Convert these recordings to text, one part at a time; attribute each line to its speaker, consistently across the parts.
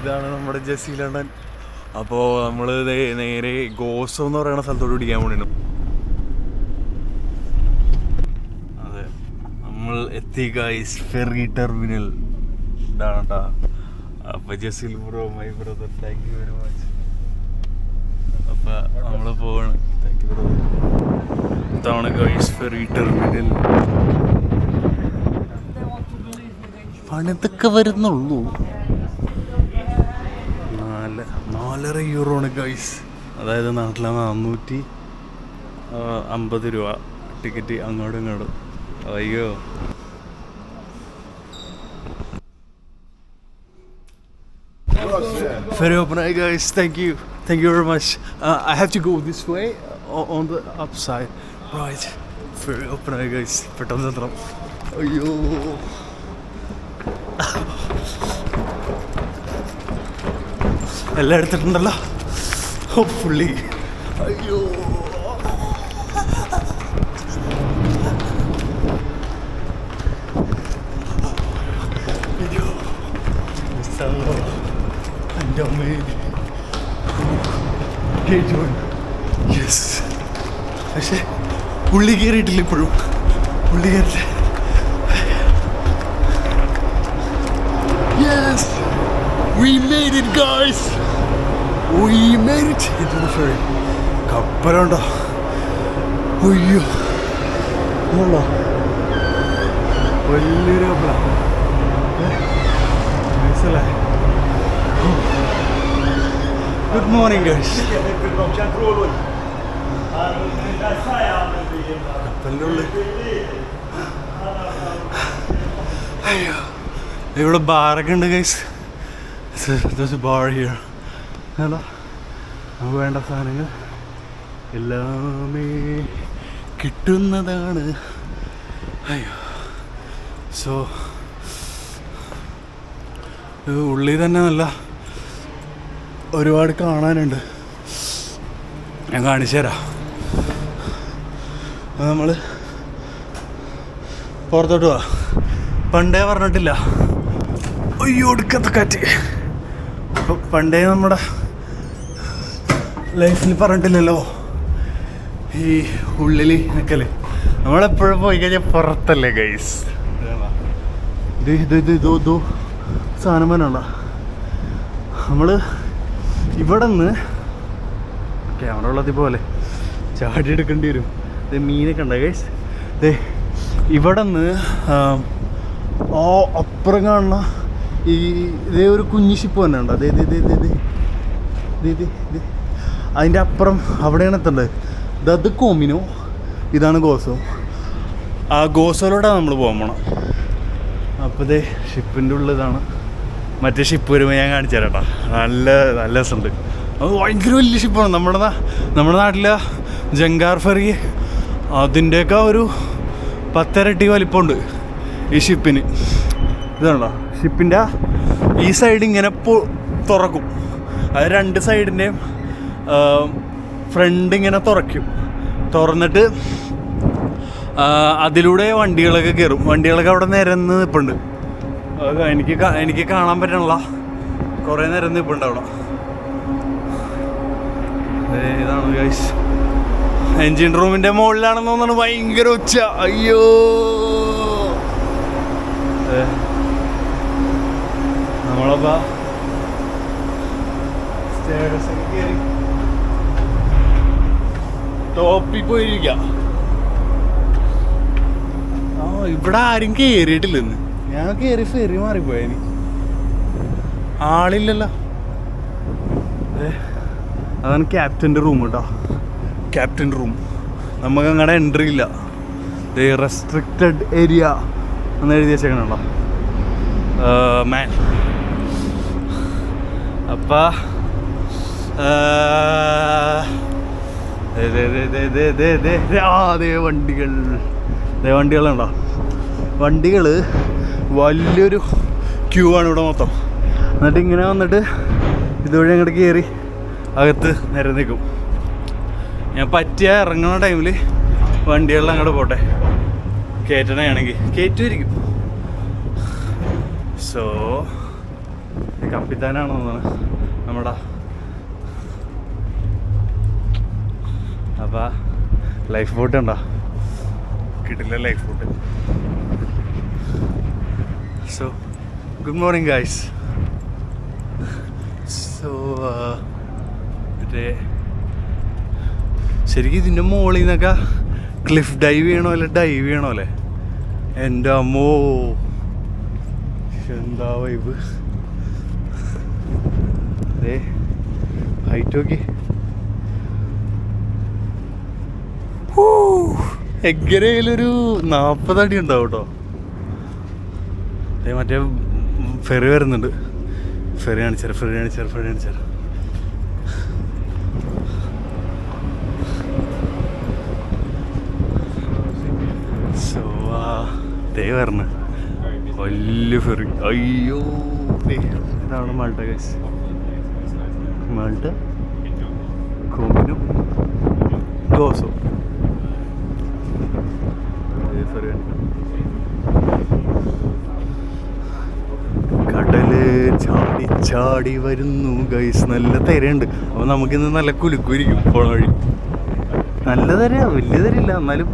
Speaker 1: ഇതാണ് നമ്മുടെ Jessy London. അപ്പോൾ നമ്മൾ നേരെ ഗോസോ എന്ന് പറയുന്ന സ്ഥലത്തോട്ട് പിടിക്കാൻ വേണ്ടിയിട്ട്. അതെ, നമ്മൾ എത്തി ഗൈസ് ഫെറി ടെർമിനൽ. ഇതാണ് കേട്ടോ. അപ്പോൾ ജെസ്സിൽ bro, my brother, thank you very much. അപ്പോൾ നമ്മൾ പോവാണ്. Thank you brother. ഇതാണ് ഗൈസ് ഫെറി ടെർമിനൽ. പണിതൊക്കെ വരുന്നുള്ളൂ. 4.5 യൂറോണ് ഗൈസ്. അതായത് നാട്ടിലെ 450 രൂപ ടിക്കറ്റ് അങ്ങോട്ടും ഇങ്ങോട്ടും. അയ്യോ, very open guys. Thank you very much. I have to go this way on the upside, right? Very open guys. പെട്ടെന്ന് തരണം. അയ്യോ, എല്ലാം എടുത്തിട്ടുണ്ടല്ലോ ഹോപ്പ്ഫുള്ളി. അയ്യോ, എൻ്റെ അമ്മേ. യെസ്, പക്ഷേ പുള്ളി കയറിയിട്ടില്ല ഇപ്പോഴും. പുള്ളി കയറില്ല. Yes, we made it guys. We made it into the ferry. കപ്പലുണ്ടോ? അയ്യോ, വലിയൊരു കപ്പലാണ്. Good morning guys. കപ്പലിൻ്റെ ഉള്ളിൽ അയ്യോ, ഇവിടെ ബാറൊക്കെ ഉണ്ട് guys. There's a bar here. Hello, നമുക്ക് വേണ്ട സാധനങ്ങൾ എല്ലാമേ കിട്ടുന്നതാണ്. അയ്യോ, സോ ഉള്ളിൽ തന്നെ നല്ല ഒരുപാട് കാണാനുണ്ട്. ഞാൻ കാണിച്ചു തരാം. നമ്മൾ പുറത്തോട്ട് പോവാ. പണ്ടേ പറഞ്ഞിട്ടില്ല. അയ്യോ, ഒടുക്കത്തെ കാറ്റ്. അപ്പോൾ പണ്ടേ നമ്മുടെ ലൈഫിൽ പറഞ്ഞിട്ടില്ലല്ലോ ഈ ഉള്ളിൽ നിൽക്കല്. നമ്മളെപ്പോഴും പോയി കഴിഞ്ഞാൽ പുറത്തല്ലേ ഗൈസ്. ഇതോ സാധനം വേണ്ട. നമ്മൾ ഇവിടെ നിന്ന് ക്യാമറ ഉള്ളതി പോലെ ചാടി എടുക്കേണ്ടി വരും. ഇത് മീനൊക്കെ ഉണ്ട് ഗൈസ്. ഇവിടെ നിന്ന് അപ്പുറം കാണുന്ന ഇതേ ഒരു കുഞ്ഞു ഷിപ്പ് തന്നെ ഉണ്ട്. അതിൻ്റെ അപ്പുറം അവിടെയാണ് എത്തേണ്ടത്. അത് കോമിനോ, ഇതാണ് ഗോസോ. ആ ഗോസോയിലൂടെ നമ്മൾ പോകാൻ പോകണം. അപ്പോൾ ഇതേ ഷിപ്പിൻ്റെ ഉള്ളിതാണ്. മറ്റേ ഷിപ്പ് വരുമ്പോൾ ഞാൻ കാണിച്ചു തരാം കേട്ടോ. നല്ല രസമുണ്ട്. അത് ഭയങ്കര വലിയ ഷിപ്പാണ്. നമ്മുടെ നാട്ടിലെ ജങ്കാർ ഫെറി അതിൻ്റെയൊക്കെ ഒരു 10 ഇരട്ടി വലിപ്പമുണ്ട് ഈ ഷിപ്പിന്. ഇതാണോ ഷിപ്പിൻ്റെ ഈ സൈഡ് ഇങ്ങനെ തുറക്കും. അത് 2 സൈഡിൻ്റെയും ഫ്രണ്ട് ഇങ്ങനെ തുറന്നിട്ട് അതിലൂടെ വണ്ടികളൊക്കെ കയറും. വണ്ടികളൊക്കെ അവിടെ നിരന്ന് നിൽപ്പുണ്ട്. എനിക്ക് കാണാൻ പറ്റണില്ല. കുറേ നേരം നിൽപ്പുണ്ട് അവിടെ. ഇതാണ് ഗൈസ്. എൻജിൻ റൂമിൻ്റെ മുകളിലാണെന്ന് തോന്നുന്നു. ഭയങ്കര ഒച്ച. അയ്യോ, നമ്മളപ്പോൾ സ്റ്റേഴ്സൊക്കെ കയറി ടോപ്പിൽ പോയിരിക്കാം. ഇവിടെ ആരും കയറിയിട്ടില്ലെന്ന്. ഞാൻ കയറി ഫെറി മാറിപ്പോയതിന്. ആളില്ലല്ലോ. അതാണ് ക്യാപ്റ്റൻ്റെ റൂം കേട്ടോ. Captain room. നമുക്ക് അങ്ങടെ എൻട്രി ഇല്ല. റെസ്ട്രിക്റ്റഡ് ഏരിയ എന്ന് എഴുതി വെച്ചേക്കണോ മാൻ. അപ്പം വണ്ടികളുണ്ടോ? വണ്ടികൾ വലിയൊരു ക്യൂ ആണ് ഇവിടെ മൊത്തം. എന്നിട്ട് ഇങ്ങനെ വന്നിട്ട് ഇതുവഴി അങ്ങോട്ട് കയറി അകത്ത് നിരന്ന് നിൽക്കും. ഞാൻ പറ്റിയ ഇറങ്ങുന്ന ടൈമിൽ വണ്ടികളിൽ അങ്ങോട്ട് പോട്ടെ. കയറ്റണയാണെങ്കിൽ കയറ്റുമായിരിക്കും. സോ കപ്പിത്താനാണ് തോന്നുന്നത് നമ്മുടെ. അപ്പം ലൈഫ് ബോട്ട് ഉണ്ടോ? കിട്ടില്ല life boat. So good morning guys. So മറ്റേ ശരിക്കും ഇതിൻ്റെ മുകളിൽ നിന്നൊക്കെ ക്ലിഫ് ഡൈവ് ചെയ്യണോ അല്ലെ ഡൈവ് ചെയ്യണോ അല്ലേ? എൻ്റെ അമ്മോ എന്താ വൈബ്. അതെ ഹൈറ്റ് നോക്കി. എങ്ങനെയൊരു 40 അടി ഉണ്ടാവും കേട്ടോ. അതേ മറ്റേ ഫെറി വരുന്നുണ്ട്. ഫെറി കാണിച്ചാൽ സോ ദേ വരണം വലിയ ഫെറി. അയ്യോ ഇതാണ് മാൾട്ട ഗൈസ്. Malta കോമിനോ Gozo. കടല് ചാടി ചാടി വരുന്നു ഗൈസ്. നല്ല തിരയുണ്ട്. അപ്പോൾ നമുക്കിന്ന് നല്ല കുലുക്കുരിക്കും പോണ വഴി. നല്ല തിരയാ, വലിയ തിരയില്ല, എന്നാലും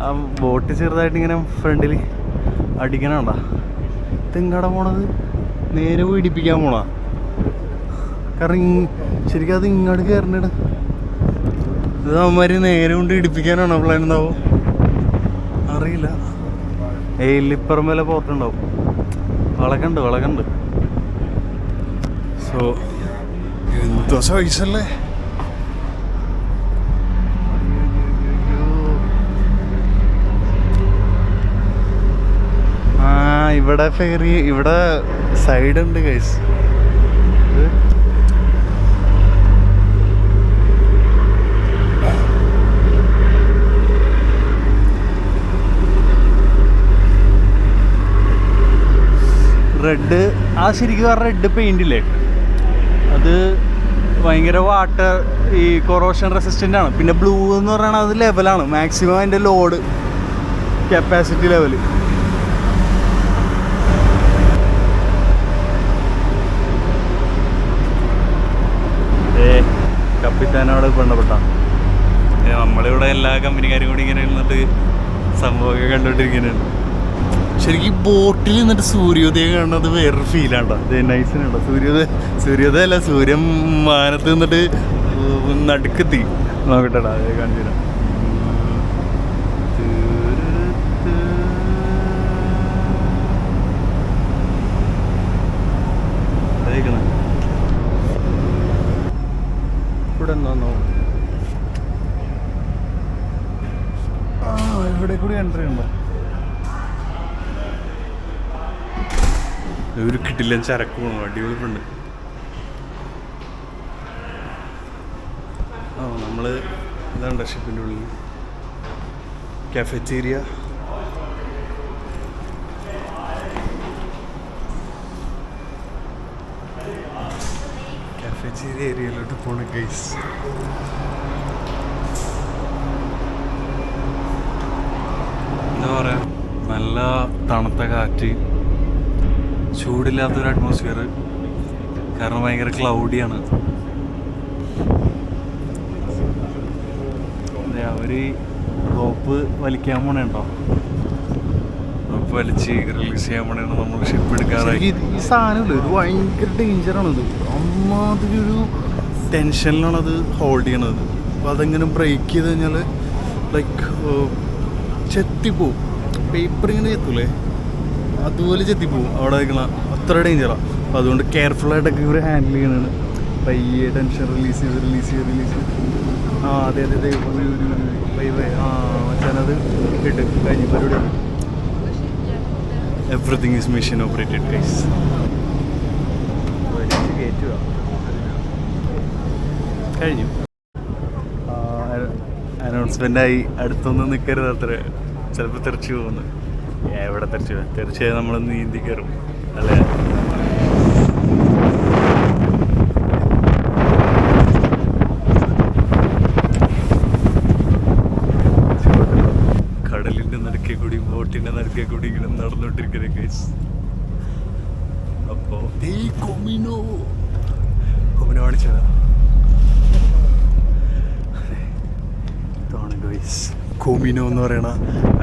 Speaker 1: ആ ബോട്ട് ചെറുതായിട്ട് ഇങ്ങനെ ഫ്രണ്ടിൽ അടിക്കണണ്ട. തെങ്ങട പോണത് നേരെ പീഡിപ്പിക്കാൻ പോണ. കാരണം ശരിക്കും അത് ഇങ്ങോട്ട് കയറണ ഇത് അവന്മാര് നേരെ കൊണ്ട് ഇടിപ്പിക്കാനാണോ പ്ലാൻ ഉണ്ടാവും അറിയില്ല. ഏലിപ്പുറം വല്ല പോത്തുണ്ടാവും. വളകണ്ട്. സോ എന്തോ സൈസല്ലേ. ഇവിടെ ഫെറി, ഇവിടെ സൈഡ് ഉണ്ട് ഗൈസ്. റെഡ് ആ ശരിക്കും ആ റെഡ് പെയിൻ്റ് ഇല്ലേ, അത് ഭയങ്കര വാട്ടർ ഈ കൊറോഷൻ റെസിസ്റ്റൻ്റ് ആണ്. പിന്നെ ബ്ലൂ എന്ന് പറയുന്നത് അത് ലെവലാണ്, മാക്സിമം അതിൻ്റെ ലോഡ് കപ്പാസിറ്റി ലെവല്. കപ്പിത്താനോട് ബന്ധപ്പെട്ട നമ്മളിവിടെ എല്ലാ കമ്പനിക്കാരും കൂടി ഇങ്ങനെ ഇരുന്നിട്ട് സംഭവമൊക്കെ കണ്ടുകൊണ്ടിരിക്കുന്നുണ്ട്. ശരിക്കും ഈ ബോട്ടിൽ നിന്നിട്ട് സൂര്യോദയം കാണുന്നത് വേറൊരു ഫീലാണ്ടോ. ഇത് നൈസിനുണ്ടോ സൂര്യോദയം അല്ല, സൂര്യൻ മാനത്ത് നിന്നിട്ട് നടുക്കെത്തി നോക്കട്ടെടാ. അത് കാണിച്ചു തരാം. ഇവിടെ എന്താന്നോ ഇവിടെ കൂടി എൻട്രി ഉണ്ടോ? ഒരു കിട്ടില്ല ചരക്ക് പോകണം. അടിപൊളിപ്പുണ്ട്. നമ്മൾ ഇതാണ്ട ഷിപ്പിൻ്റെ ഉള്ളിൽ കാഫറ്റീരിയ. കാഫറ്റീരിയ ഏരിയയിലോട്ട് പോണ ഗൈസ്. എന്താ പറയാ, നല്ല തണുത്ത കാറ്റ്, ചൂടില്ലാത്തൊരു അറ്റ്മോസ്ഫിയർ. കാരണം ഭയങ്കര ക്ലൗഡിയാണ്. അവർ റോപ്പ് വലിക്കാൻ പോണേട്ടോ. റോപ്പ് വലിച്ച് റിലീസ് ചെയ്യാൻ പോണേണ്. നമ്മൾ ഷിപ്പ് എടുക്കാറായി. ഈ സാധനമില്ല, ഇത് ഭയങ്കര ഡേഞ്ചറാണിത്. അമ്മാതിരി ഒരു ടെൻഷനിലാണത് ഹോൾഡ് ചെയ്യണത്. അപ്പോൾ അതെങ്ങനെ ബ്രേക്ക് ചെയ്ത് കഴിഞ്ഞാൽ ലൈക്ക് ചെത്തിപ്പോവും. പേപ്പർ ഇങ്ങനെ ചെത്തൂലേ, അതുപോലെ ചെത്തിപ്പോവും അവിടെ നിൽക്കണ. അത്ര ഡേഞ്ചറാണ്. അപ്പോൾ അതുകൊണ്ട് കെയർഫുള്ളായിട്ടൊക്കെ ഇവർ ഹാൻഡിൽ ചെയ്യണതാണ്. പയ്യെ ടെൻഷൻ റിലീസ് ചെയ്ത് ആ അതെ മച്ചാനത് ഇട്ട് കഴിഞ്ഞു പരിപാടി. Everything is machine operated guys. കഴിഞ്ഞു. അനൗൺസ്മെൻ്റായി അടുത്തൊന്നും നിൽക്കരുത് അത്ര, ചിലപ്പോൾ തെറിച്ച് പോകുന്നു. എവിടെ തീർച്ചയായും നമ്മൾ നീന്തി കയറും അല്ലേ. കടലിൻ്റെ നടുക്കെ കൂടി ബോട്ടിൻ്റെ നടുക്കെ കൂടി ഇങ്ങനെ നടന്നുകൊണ്ടിരിക്കുന്ന കേസ്. അപ്പോൾ കാണിച്ചു തരാം. ഇതാണ് ഗൈസ് കോമിനോ എന്ന് പറയണ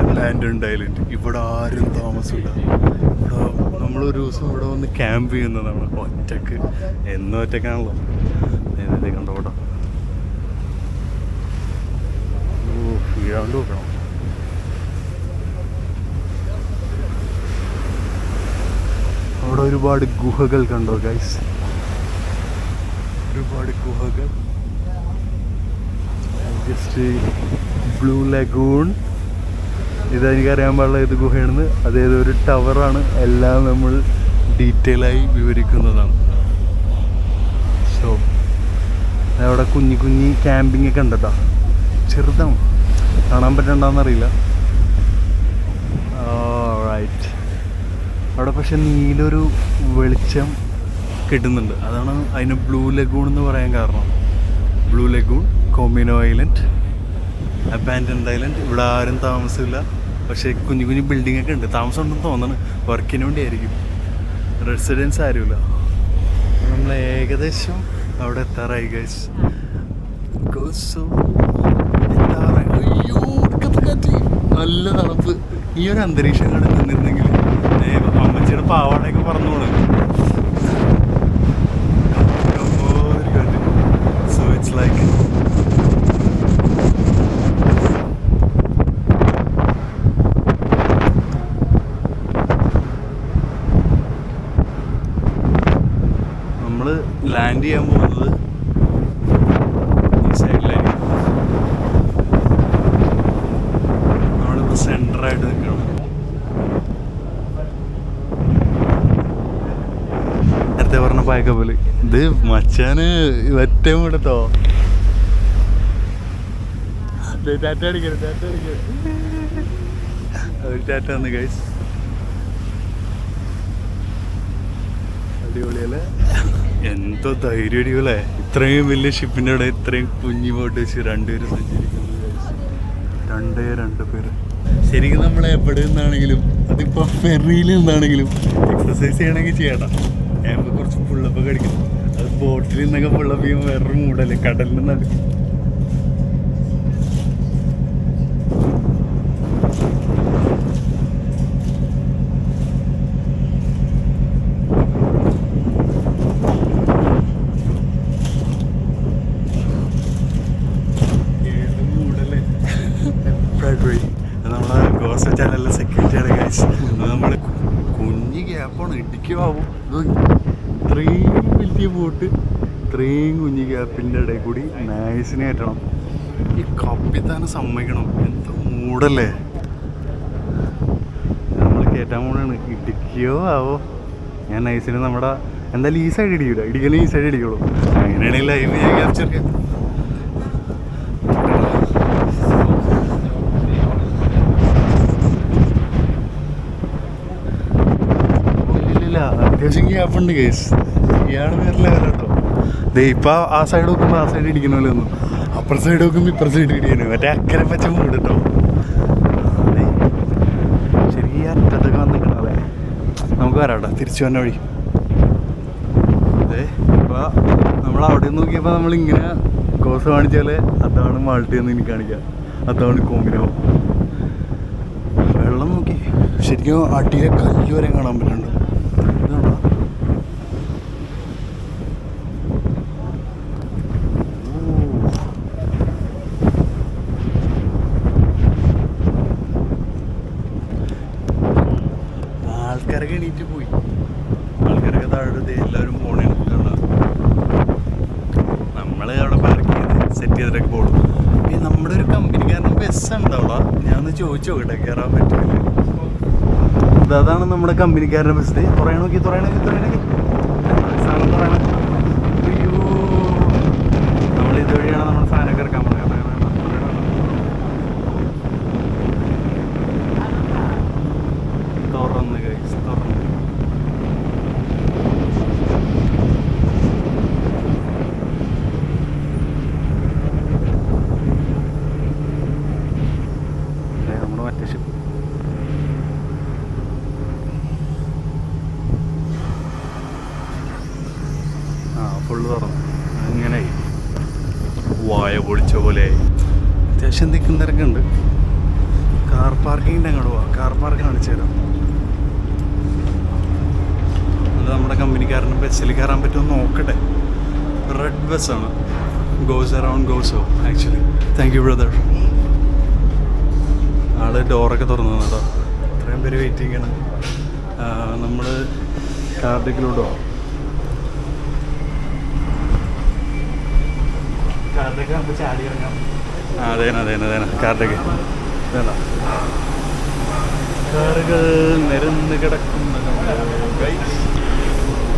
Speaker 1: അബാൻഡൻഡ് ഐലൻഡ്. ഇവിടെ ആരും താമസമില്ല. ഇവിടെ നമ്മളൊരു ദിവസം ഇവിടെ വന്ന് ക്യാമ്പ് ചെയ്യുന്നതാണ് ഒറ്റക്ക്. എന്നും ഒറ്റക്കാണല്ലോ. നേരത്തെ കണ്ടോട്ടോ. വീഴാണ്ട് നോക്കണം. അവിടെ ഒരുപാട് ഗുഹകൾ കണ്ടോ ഗൈസ്, ഒരുപാട് ഗുഹകൾ. ജസ്റ്റ് ബ്ലൂ ലഗൂൺ, ഇതെനിക്കറിയാൻ പാടില്ല ഏത് ഗുഹയാണെന്ന്. അതേതൊരു ടവറാണ്. എല്ലാം നമ്മൾ ഡീറ്റെയിൽ ആയി വിവരിക്കുന്നതാണ്. സോ അവിടെ കുഞ്ഞി കുഞ്ഞി ക്യാമ്പിംഗ് ഒക്കെ ഉണ്ട് കേട്ടോ. ചെറുതാണ്, കാണാൻ പറ്റണ്ടെന്നറിയില്ല. റൈറ്റ്, അവിടെ പക്ഷെ നീലൊരു വെളിച്ചം കിട്ടുന്നുണ്ട്. അതാണ് അതിന് ബ്ലൂ ലഗൂൺ എന്ന് പറയാൻ കാരണം. Blue lagoon, കോമിനോ island, abandoned island. ഇവിടെ ആരും താമസമില്ല, പക്ഷേ കുഞ്ഞു കുഞ്ഞു ബിൽഡിംഗ് ഒക്കെ ഉണ്ട്. താമസം ഉണ്ടെന്ന് തോന്നുന്നു, വർക്കിന് വേണ്ടി ആയിരിക്കും. റെസിഡൻസ് ആരുമില്ല. നമ്മൾ ഏകദേശം അവിടെ എത്താറായി ഗൈസ്. അയ്യോ നല്ല തണുപ്പ്. ഈ ഒരു അന്തരീക്ഷം കണ്ട് നിന്നിരുന്നെങ്കിൽ അമ്മച്ചിയുടെ പാവാടയൊക്കെ പറഞ്ഞോളൂ. സോ ഇറ്റ്സ് ലൈക്ക് നമ്മൾ ലാൻഡ് ചെയ്യാൻ പോകുന്നത് ഈ സൈഡിലായിരിക്കും. നമ്മളിപ്പോൾ സെൻറ്ററായിട്ട് നിൽക്കണം. നേരത്തെ പറഞ്ഞ പായക്കപ്പല് ഇത് മച്ചാന് ഒറ്റ കൂടത്തോ. ടാറ്റ അടിക്കരുത്, ടാറ്റ അടിക്കരുത്. ഒരു ടാറ്റ വന്ന് ഗൈസ്. അടിപൊളിയല്ലേ? എന്തോ ധൈര്യം അടിപൊളിയല്ലേ? ഇത്രയും വലിയ ഷിപ്പിൻ്റെ അവിടെ ഇത്രയും കുഞ്ഞു ബോട്ട് വെച്ച് രണ്ടുപേര് സഞ്ചരിക്കുന്നത്. രണ്ട് പേര്. ശരിക്കും നമ്മൾ എവിടെ നിന്നാണെങ്കിലും, അതിപ്പോൾ ഫെറിയിൽ നിന്നാണെങ്കിലും എക്സസൈസ് ചെയ്യണമെങ്കിൽ ചെയ്യണം. ഞാൻ കുറച്ച് പുള്ളപ്പൊക്കെ അടിക്കും. അത് ബോട്ടിൽ നിന്നൊക്കെ പുള്ളപ്പ് ചെയ്യുമ്പോൾ വേറൊരു മൂടല്ലേ, കടലിൽ നിന്നാണ്. നമ്മളെ ഗോസ ചാനലിലെ സെക്യൂരിറ്റിയാണ് ഗൈസ്. നമ്മൾ കുഞ്ഞ് ഗ്യാപ്പാണ്, ഇടിക്കുമാവും. ഇത്രയും വലിയ ബോട്ട് ഇത്രയും കുഞ്ഞ് ഗ്യാപ്പിൻ്റെ ഇടയിൽ കൂടി നൈസിനെ കയറ്റണം. ഈ കപ്പിത്താനെ സമ്മതിക്കണം. എന്താ മൂടല്ലേ? നമ്മൾ കയറ്റാൻ പോണാണ്. ഇടിക്കുകയോ ആവോ? ഞാൻ നൈസിന് നമ്മുടെ എന്തായാലും ഈ സൈഡ് ഇടിക്കില്ല, ഇടിക്കലും ഈ സൈഡ് ഇടിക്കുള്ളൂ. അങ്ങനെയാണെങ്കിൽ ലൈവ് ഞാൻ ക്യാപ്ചർ ചെയ്യാം. അത്യാവശ്യം ഗ്യാപ്പുണ്ട് കേസ്. ഇയാൾ വരില്ല കേട്ടോ. ദേ ഇപ്പം ആ സൈഡ് നോക്കുമ്പോൾ ആ സൈഡ് ഇടിക്കണമല്ലോ ഒന്നും, അപ്പുറ സൈഡ് നോക്കുമ്പോൾ ഇപ്പുറ സൈഡ് ഇടിക്കണം. മറ്റേ അക്കരെ പച്ച മൂട് കേട്ടോ. ചെറിയ അറ്റത്തൊക്കെ വന്നിക്കണം. അല്ലേ, നമുക്ക് വരാട്ടോ തിരിച്ചു വന്ന വഴി. അതെ, ഇപ്പോൾ നമ്മൾ അവിടെ നിന്ന് നോക്കിയപ്പോൾ നമ്മളിങ്ങനെ കോസ് കാണിച്ചാൽ അതാണ് മാൾട്ടി എന്ന് എനിക്ക് കാണിക്കാം. അതാണ് കോമിനോ. വെള്ളം നോക്കി ശരിക്കും അടിയിലെ കല്ല് വരെ കാണാൻ പറ്റുന്നുണ്ട്. ആൾക്കാരൊക്കെ എണീറ്റ് പോയി. ആൾക്കാരൊക്കെ താഴെ എല്ലാവരും പോണേ. നമ്മൾ അവിടെ പാർക്ക് ചെയ്ത് സെറ്റ് ചെയ്തിട്ടൊക്കെ പോകും. പിന്നെ നമ്മുടെ ഒരു കമ്പനിക്കാരൻ്റെ ബസ് ഉണ്ട് അവിടെ. ഞാൻ ഒന്ന് ചോദിച്ചു നോക്കട്ടെ, കയറാൻ പറ്റില്ല. അതാണ് നമ്മുടെ കമ്പനിക്കാരൻ്റെ ബസ്. തുറയണോക്കി സാധനം തുറയണ. അയ്യോ, നമ്മൾ ഇതുവഴിയാണ് നമ്മുടെ സാധനമൊക്കെ ഇറക്കാൻ പോകുന്നത്. തുറന്ന് കഴിച്ച് തുറന്ന് നമ്മുടെ മറ്റേ ഷിപ്പ്. ഫുള്ള് തുറന്നു. അങ്ങനെ വായ പൊളിച്ച പോലെ അത്യാവശ്യം തിക്കും തിരക്കുണ്ട്. കാർ പാർക്കിങ്ങിൻ്റെ അങ്ങോട്ട് പോവാം. കാർ പാർക്ക് കാണിച്ചു തരാം. അത് നമ്മുടെ കമ്പനിക്കാരന് ബസ്സിൽ കയറാൻ പറ്റുമെന്ന് നോക്കട്ടെ. റെഡ് ബസ്സാണ്. Goes around Gozo actually. Thank you brother. ആള് ഡോറൊക്കെ തുറന്നു കേട്ടോ. ഇത്രയും പേര് വെയിറ്റ് ചെയ്യണം. നമ്മൾ കാർഡിക്കിലോട്ട് പോവാം. കാർഡൊക്കെ നമുക്ക് ചാടി ഇറങ്ങാം. അതേന കാർഡൊക്കെ വേണ്ട. കാറുകൾ നിരന്ന് കിടക്കുന്ന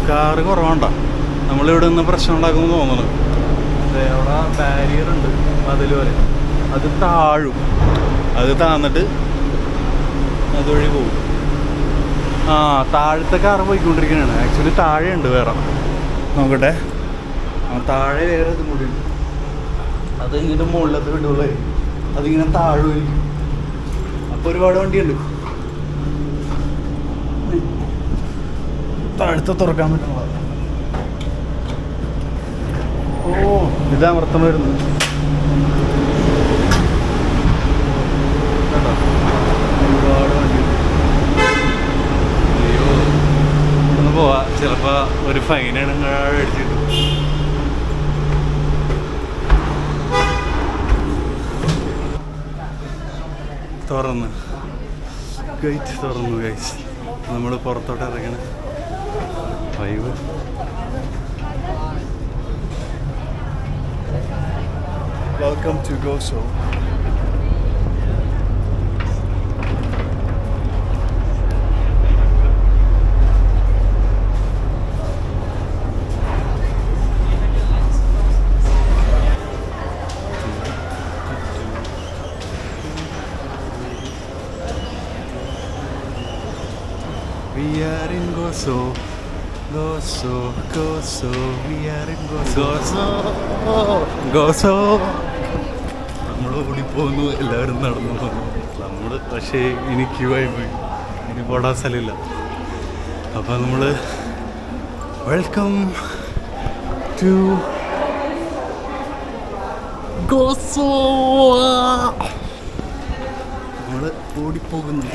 Speaker 1: കാറ് കുറവാണ്ടോ. നമ്മളിവിടെ നിന്ന് പ്രശ്നം ഉണ്ടാക്കുമെന്ന് തോന്നുന്നു. അവിടെ ബാരിയർ ഉണ്ട് മതിൽ പോലെ. അത് താഴും. അത് താന്നിട്ട് അതുവഴി പോകും. താഴത്തെ കാറ് പോയിക്കൊണ്ടിരിക്കുന്നതാണ്. ആക്ച്വലി താഴെ ഉണ്ട് വേറെ. നോക്കട്ടെ. താഴെ വേറെ ഇതും കൂടി ഉണ്ട്. അത് ഇങ്ങനെ മുകളിലത്തെ വിടുള്ളൂ. അതിങ്ങനെ താഴുമായിരിക്കും. അപ്പോൾ ഒരുപാട് വണ്ടിയുണ്ട്. താഴത്തെ തുറക്കാൻ പറ്റുള്ള. ഇതാ അമർത്തം വരുന്നത്. ഒരുപാട് വണ്ടിയുണ്ട്. അയ്യോ, ഇവിടുന്ന് പോവാ. ചിലപ്പോൾ ഒരു ഫൈനാണ് അടിച്ചിട്ട്. തുറന്ന് ഗേറ്റ് തുറന്നു ഗൈസ്. നമ്മൾ പുറത്തോട്ട് ഇറങ്ങണം. വൈവ് welcome to Gozo. We are in Gozo, Gozo, Gozo. We are in Gozo, Gozo. നമ്മൾ ഓടിപ്പോകുന്നു, എല്ലാവരും നടന്നു പോകുന്നു. നമ്മൾ പക്ഷേ ഇനി ക്യൂ ആയി പോയി. ഇനി പോടാൻ സ്ഥലമില്ല. അപ്പോൾ നമ്മൾ വെൽക്കം ടു ഗോസോ. നമ്മൾ ഓടിപ്പോകുന്നു.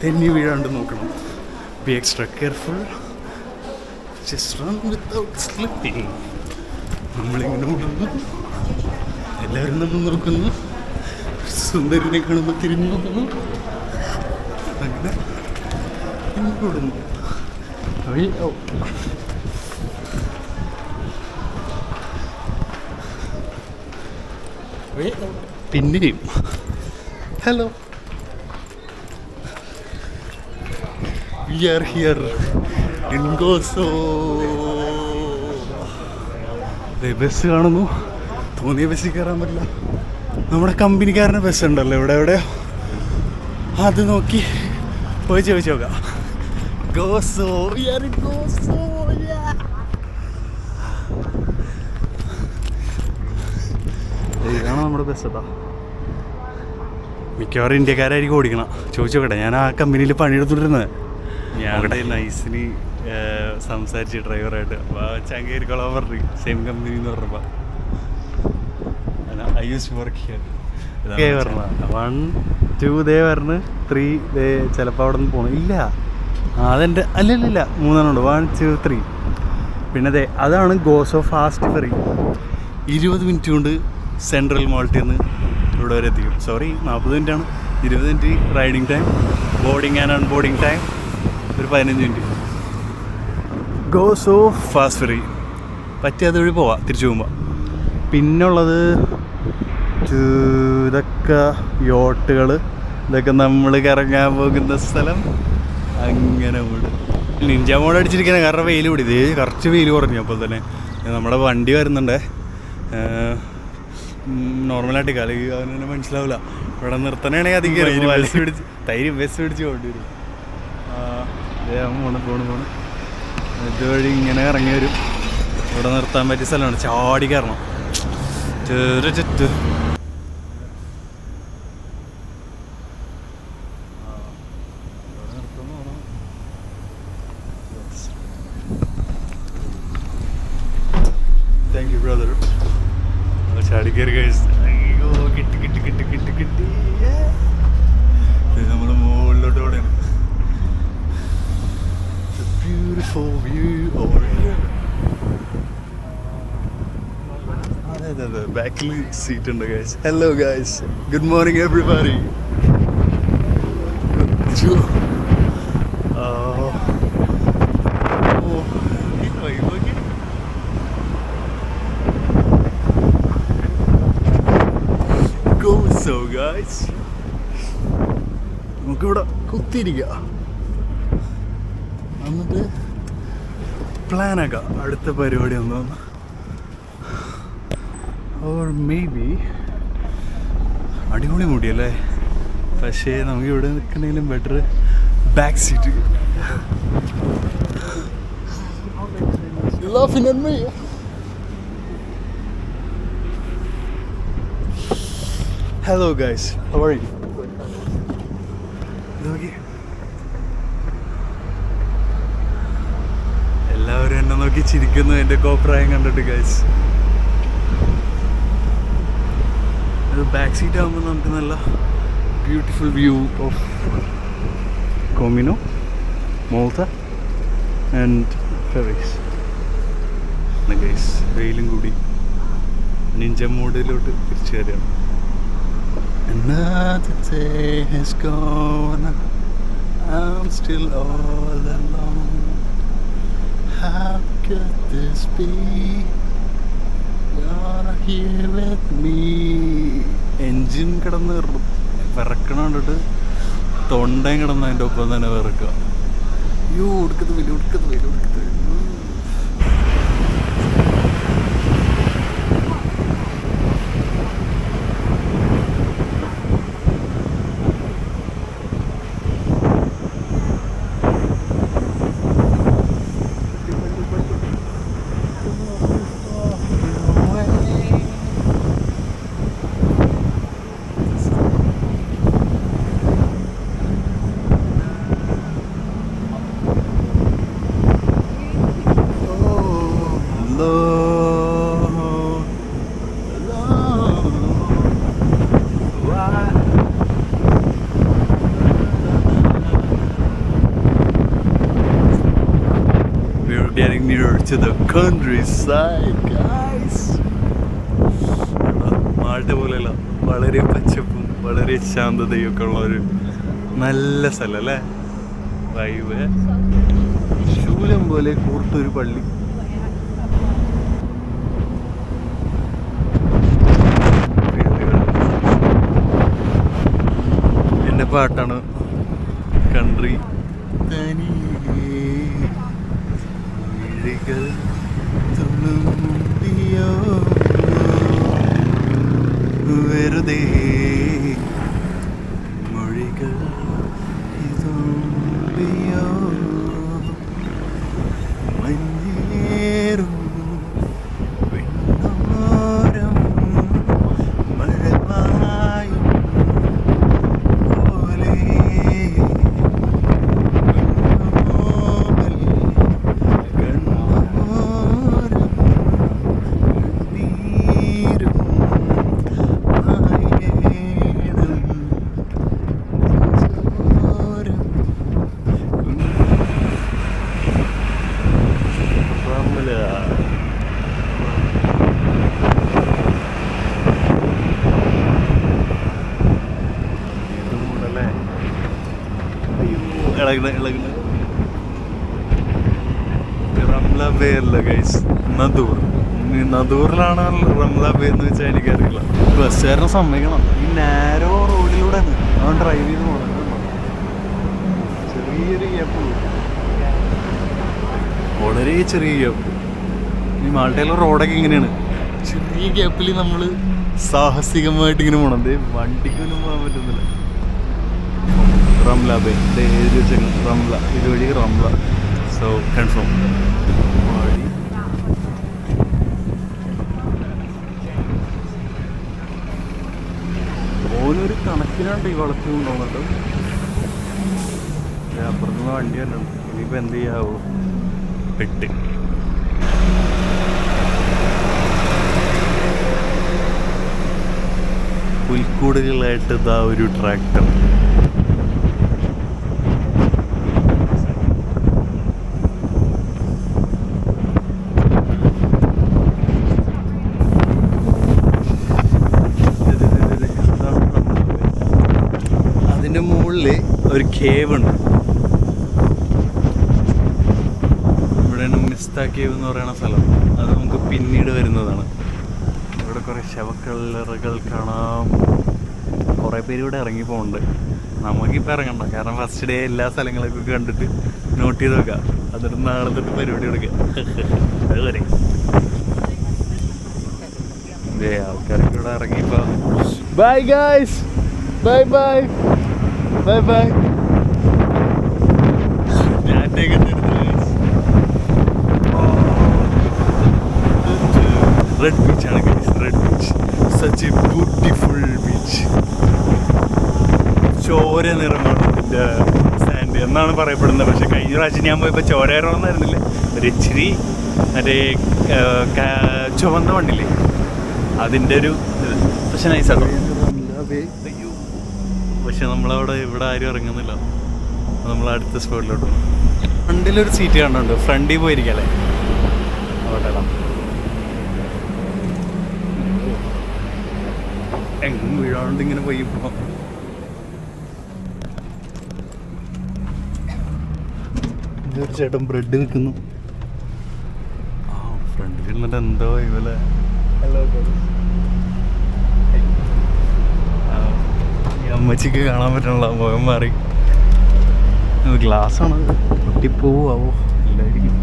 Speaker 1: തെന്നി വീഴാണ്ട് നോക്കണം. B extra careful. Just run without slipping. നമ്മളിങ്ങനെ ഓടുന്നു. എല്ലാവരും നമ്മൾ നോക്കുന്നു. സുന്ദരിനെ കാണുമ്പോൾ തിരിഞ്ഞു നോക്കുന്നു. അങ്ങനെ ഓടുന്നു. പിന്നെയും hello. We are here in Gozo. Bus കാണുന്നു. തോന്നിയ ബസ്സിൽ കയറാൻ പറ്റില്ല. നമ്മുടെ കമ്പനിക്കാരൻ്റെ ബസ് ഉണ്ടല്ലോ ഇവിടെ എവിടെയോ. അത് നോക്കി പോയി ചോദിച്ചു നോക്കാം. Gozo. We are in Gozo. ഇതാണ് നമ്മുടെ ബസ് കേട്ടോ. മിക്കവാറും ഇന്ത്യക്കാരായിരിക്കും ഓടിക്കണം. ചോദിച്ചു നോക്കട്ടെ. ഞാൻ ആ കമ്പനിയിൽ പണിയെടുത്തിട്ടിരുന്നത്. ഞാൻ നൈസിന് സംസാരിച്ച് ഡ്രൈവറായിട്ട്. അപ്പോൾ ചങ്കേരിക്കോളാൻ പറഞ്ഞു. സെയിം കമ്പനി എന്ന് പറഞ്ഞപ്പോൾ I use to work here പറഞ്ഞ 1 2 ദേ പറഞ്ഞ് 3 ദേ ചിലപ്പോൾ അവിടെ നിന്ന് പോകണം. ഇല്ല, അതെൻ്റെ അല്ലല്ല 3 ഉണ്ട്. 1 2 3. പിന്നെ അതെ, അതാണ് ഗോസോ ഫാസ്റ്റ് ഫെറി. 20 മിനിറ്റ് കൊണ്ട് സെൻട്രൽ മാൾട്ടിൽ നിന്ന് ഇവിടെ വരെ എത്തിക്കും. സോറി, 40 മിനിറ്റാണ്. 20 minute riding time. Boarding and unboarding time ഒരു 15 മിനിറ്റ്. ഗോസോ ഫാസ്റ്റ് ഫെറി പറ്റിയത് വഴി പോവാം തിരിച്ചു പോകുമ്പോൾ. പിന്നുള്ളത് ഇതൊക്കെ യോട്ടുകൾ. ഇതൊക്കെ നമ്മൾ കറങ്ങാൻ പോകുന്ന സ്ഥലം. അങ്ങനെ വീട് നിഞ്ച മോഡ് അടിച്ചിരിക്കുന്നത്. കാരണം വെയിൽ കൂടി. ഇത് കറക്റ്റ് വെയിൽ കുറഞ്ഞു. അപ്പോൾ തന്നെ നമ്മുടെ വണ്ടി വരുന്നുണ്ടേ. നോർമലായിട്ട് കളി അവനെ മനസ്സിലാവില്ല. ഇവിടെ നിർത്തണേണെങ്കിൽ അധികം ബസ് പിടിച്ച് കൊണ്ടി വരും. പോണ് ഇതുവഴി ഇങ്ങനെ ഇറങ്ങി വരും. ഇവിടെ നിർത്താൻ പറ്റിയ സ്ഥലമാണ്. ചാടി കയറണം. ചുറ്റ് ബ്രദർ. ചാടിക്കയറി കഴിച്ച് അയ്യോ കിട്ടി കിട്ടി കിട്ടി കിട്ടി കിട്ടി. നമ്മൾ മുകളിലോട്ട് ഓടെയാണ്. Beautiful view over here. അതെ ബാക്കിൽ സീറ്റ് ഉണ്ട് guys. Hello guys, good morning everybody. So guys, നമുക്കിവിടെ കുത്തിയിരിക്കുക, എന്നിട്ട് പ്ലാനാക്കാം അടുത്ത പരിപാടി ഒന്നും. ഓർ മേ ബി അടിപൊളി മുടിയല്ലേ, പക്ഷേ നമുക്ക് ഇവിടെ നിൽക്കണമെങ്കിലും better back seat. Hello guys, how are you? എല്ലാവരും എന്നെ നോക്കി ചിരിക്കുന്നു എൻ്റെ കോപ്രായം കണ്ടിട്ട് ഗൈസ്. ബാക്ക് സീറ്റ് ആകുമ്പോൾ നമുക്ക് നല്ല beautiful view of Comino, Malta and ferries guys. വെയിലും കൂടി നിഞ്ച മോഡിലോട്ട് തിരിച്ചു കയറിയാണ്. Another day has gone, I'm still all alone. How could this be? You're here with me. Engine കിടന്ന് വിറക്കണ കണ്ടിട്ട് തൊണ്ടയും കിടന്ന് അതിൻ്റെ ഒപ്പം തന്നെ വിറക്കുക. അയ്യോ ഉടുക്കത്ത് വലിയ ഉടുക്കത്ത് വലിയ ഉടുക്കത്ത്. Getting nearer to the countryside, guys. Malta പോലെയല്ല, വളരെ പച്ചപ്പും വളരെ ശാന്തതയും ഒക്കെ ഉള്ള ഒരു നല്ല സ്ഥലം അല്ലേ. വൈബ്. ശൂലം പോലെ കൂർത്തൊരു പള്ളി. എൻ്റെ പാട്ടാണ് കൺട്രി. വെറുതെ മൊഴികൾ തുള്ളിയോ മഞ്ഞേറും വെണ്ണോരം മഴമായും പോലെ റംല ബേ അല്ല ഗൈസ്, നദൂർ. നദൂറിലാണ് റംല ബേ എന്ന് വെച്ചാൽ എനിക്കറിയില്ല. ബസ്സുകാരനെ സമ്മതിക്കണം, ഈ നാരോ റോഡിലൂടെയാണ് അവൻ ഡ്രൈവ് ചെയ്ത് പോകണം. ചെറിയൊരു ഗ്യാപ്പ്, വളരെ ചെറിയ ഗ്യാപ്പ്. ഈ മാൾട്ടയിലെ റോഡൊക്കെ ഇങ്ങനെയാണ്, ചെറിയ ഗ്യാപ്പിൽ നമ്മൾ സാഹസികമായിട്ട് ഇങ്ങനെ പോകണം. അതേ വണ്ടിക്കൊന്നും പോകാൻ പറ്റുന്നില്ല. റംല ബേ എഴുതി വെച്ചേക്കും, റംല, ഇതുവഴി റംല. So confirm. ഓനൊരു കണക്കിനാണ്ട് ഈ വളർത്തി കൊണ്ടുപോകുന്നുണ്ട്. അപ്പുറത്തുനിന്ന് വണ്ടി തന്നെ ഉണ്ട്. ഇനിയിപ്പോൾ എന്ത് ചെയ്യാവോ, പെട്ട്. പുൽക്കൂടുകളായിട്ട് ഇതാ ഒരു ട്രാക്ടർ. അതിൻ്റെ മുകളിൽ ഒരു കേവ് ഉണ്ട്. ഇവിടെയാണ് മിസ്ത കേവ് എന്ന് പറയുന്ന സ്ഥലം. അത് നമുക്ക് പിന്നീട് വരുന്നതാണ്. ഇവിടെ കുറേ ശവക്കല്ലറകൾ കാണാം. കുറേ പേര് ഇവിടെ ഇറങ്ങി പോകുന്നുണ്ട്. നമുക്കിപ്പോൾ ഇറങ്ങണ്ട, കാരണം ഫസ്റ്റ് ഡേ എല്ലാ സ്ഥലങ്ങളൊക്കെ കണ്ടിട്ട് നോട്ട് ചെയ്ത് വെക്കാം. എന്നിട്ട് നാളെ തൊട്ട് പരിപാടി കൊടുക്കാം. അതുവരെ ആൾക്കാരൊക്കെ ഇവിടെ ഇറങ്ങിയപ്പോൾ bye guys, bye bye bye bye. ഞാൻ റെഡ് ബീച്ചാണ് guys, red beach. Such a beautiful beach. ചോര നിറമാണ് ഇതിൻ്റെ സാൻഡ് എന്നാണ് പറയപ്പെടുന്നത്. പക്ഷെ കഴിഞ്ഞ പ്രാവശ്യം ഞാൻ പോയപ്പോൾ ചോര നിറമൊന്നായിരുന്നില്ല, ഒരു ഇച്ചിരി മറ്റേ ചുവന്ന മണ്ണില്ലേ അതിൻ്റെ ഒരു പക്ഷെ നൈസാണോ. അയ്യോ, പക്ഷെ നമ്മളവിടെ ഇവിടെ ആരും ഇറങ്ങുന്നില്ല. നമ്മൾ അടുത്ത സ്പോട്ടിലോട്ട് പോകും. ഫ്രണ്ടിലൊരു സീറ്റ് കാണുന്നുണ്ട്, ഫ്രണ്ടിൽ പോയിരിക്കല്ലേ അവിടെ. എങ്ങും വീഴാണ്ട് ഇങ്ങനെ പോയി പോകാം. ഒരു ചേട്ടൻ ബ്രെഡ് വിൽക്കുന്നു. ആ ഫ്രണ്ടിൽ ഇരുന്നിട്ട് എന്തോ ഇവലെ ഈ അമ്മച്ചിക്ക് കാണാൻ പറ്റണല്ലോ, മുഖം മാറി. ഗ്ലാസ്സാണ്, പൊട്ടിപ്പോവോ എല്ലായിരിക്കും.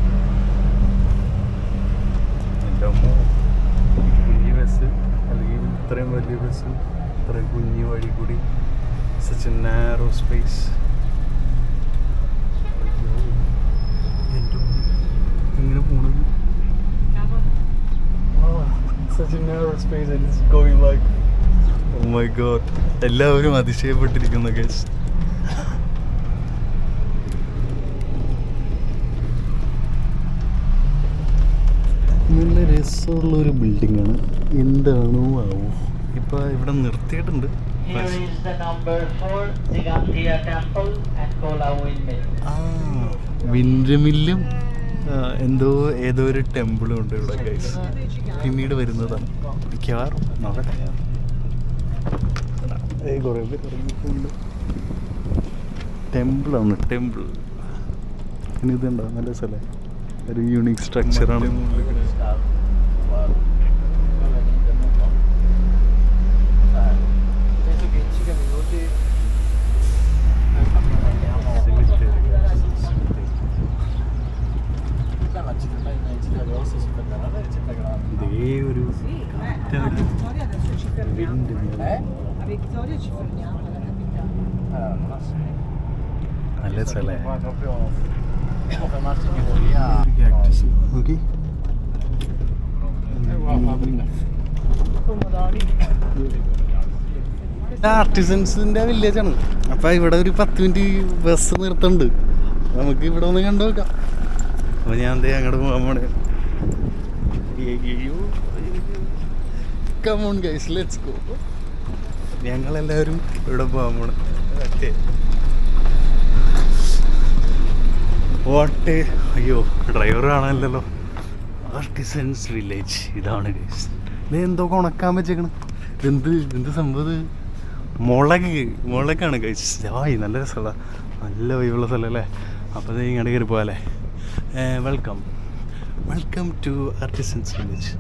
Speaker 1: എൻ്റെ അമ്മ, കുഞ്ഞി ബസ് അല്ലെങ്കിൽ ഇത്രയും വലിയ ബസ് ഇത്രയും കുഞ്ഞി വഴി കൂടി, സച്ച് എ നാരോ സ്പേസ്. എങ്ങനെ പോണത്? Such a narrow space and it's going like, oh my god. എല്ലാവരും അതിശയപ്പെട്ടിരിക്കുന്നു ഗൈസ്. നല്ല രസമുള്ളൊരു ബിൽഡിങ്ങാണ്. എന്താണോ ആവോ ഇപ്പോൾ ഇവിടെ നിർത്തിയിട്ടുണ്ട്. വിൻഡ്മില്ലും ഏതോ ഒരു ടെമ്പിളും ഉണ്ട് ഇവിടെ ഗൈസ്. പിന്നീട് വരുന്നതാണ് മിക്കവാറും. നോക്കട്ടെ, കുറേ പേര് ഇറങ്ങിയിട്ടുണ്ട്. ടെമ്പിളാണ്, ടെമ്പിൾ. ഇനി ഇതുണ്ടോ, നല്ല സ്ഥലം, ഒരു യൂണിക് സ്ട്രക്ചറാണ്. ഒരു നല്ല സ്ഥലേ. ആർട്ടിസൻസിന്റെ വില്ലേജാണ്. അപ്പൊ ഇവിടെ ഒരു 10 മിനിറ്റ് ബസ് നിർത്തുന്നുണ്ട്. നമുക്ക് ഇവിടെ ഒന്ന് കണ്ടു നോക്കാം. അപ്പൊ ഞാൻ അങ്ങോട്ട് പോകാൻ പോണേ. Come on guys, let's go. ഞങ്ങളെല്ലാവരും ഇവിടെ പോകാൻ പോണ. വാട്ട്, അയ്യോ ഡ്രൈവർ കാണാനില്ലല്ലോ. ആർട്ടിസൻസ് വില്ലേജ് ഇതാണ് ഗൈസ്. ഇത് എന്തോ ഉണക്കാൻ വെച്ചേക്കണം. എന്ത് സംഭവം? മുളകാണ് ഗൈസ്. ആയി നല്ല രസമുള്ള നല്ല വൈബുള്ള സ്ഥലം അല്ലേ. അപ്പോൾ ഇത് ഇങ്ങോട്ട് കയറി പോകാല്ലേ. Welcome to artisans village.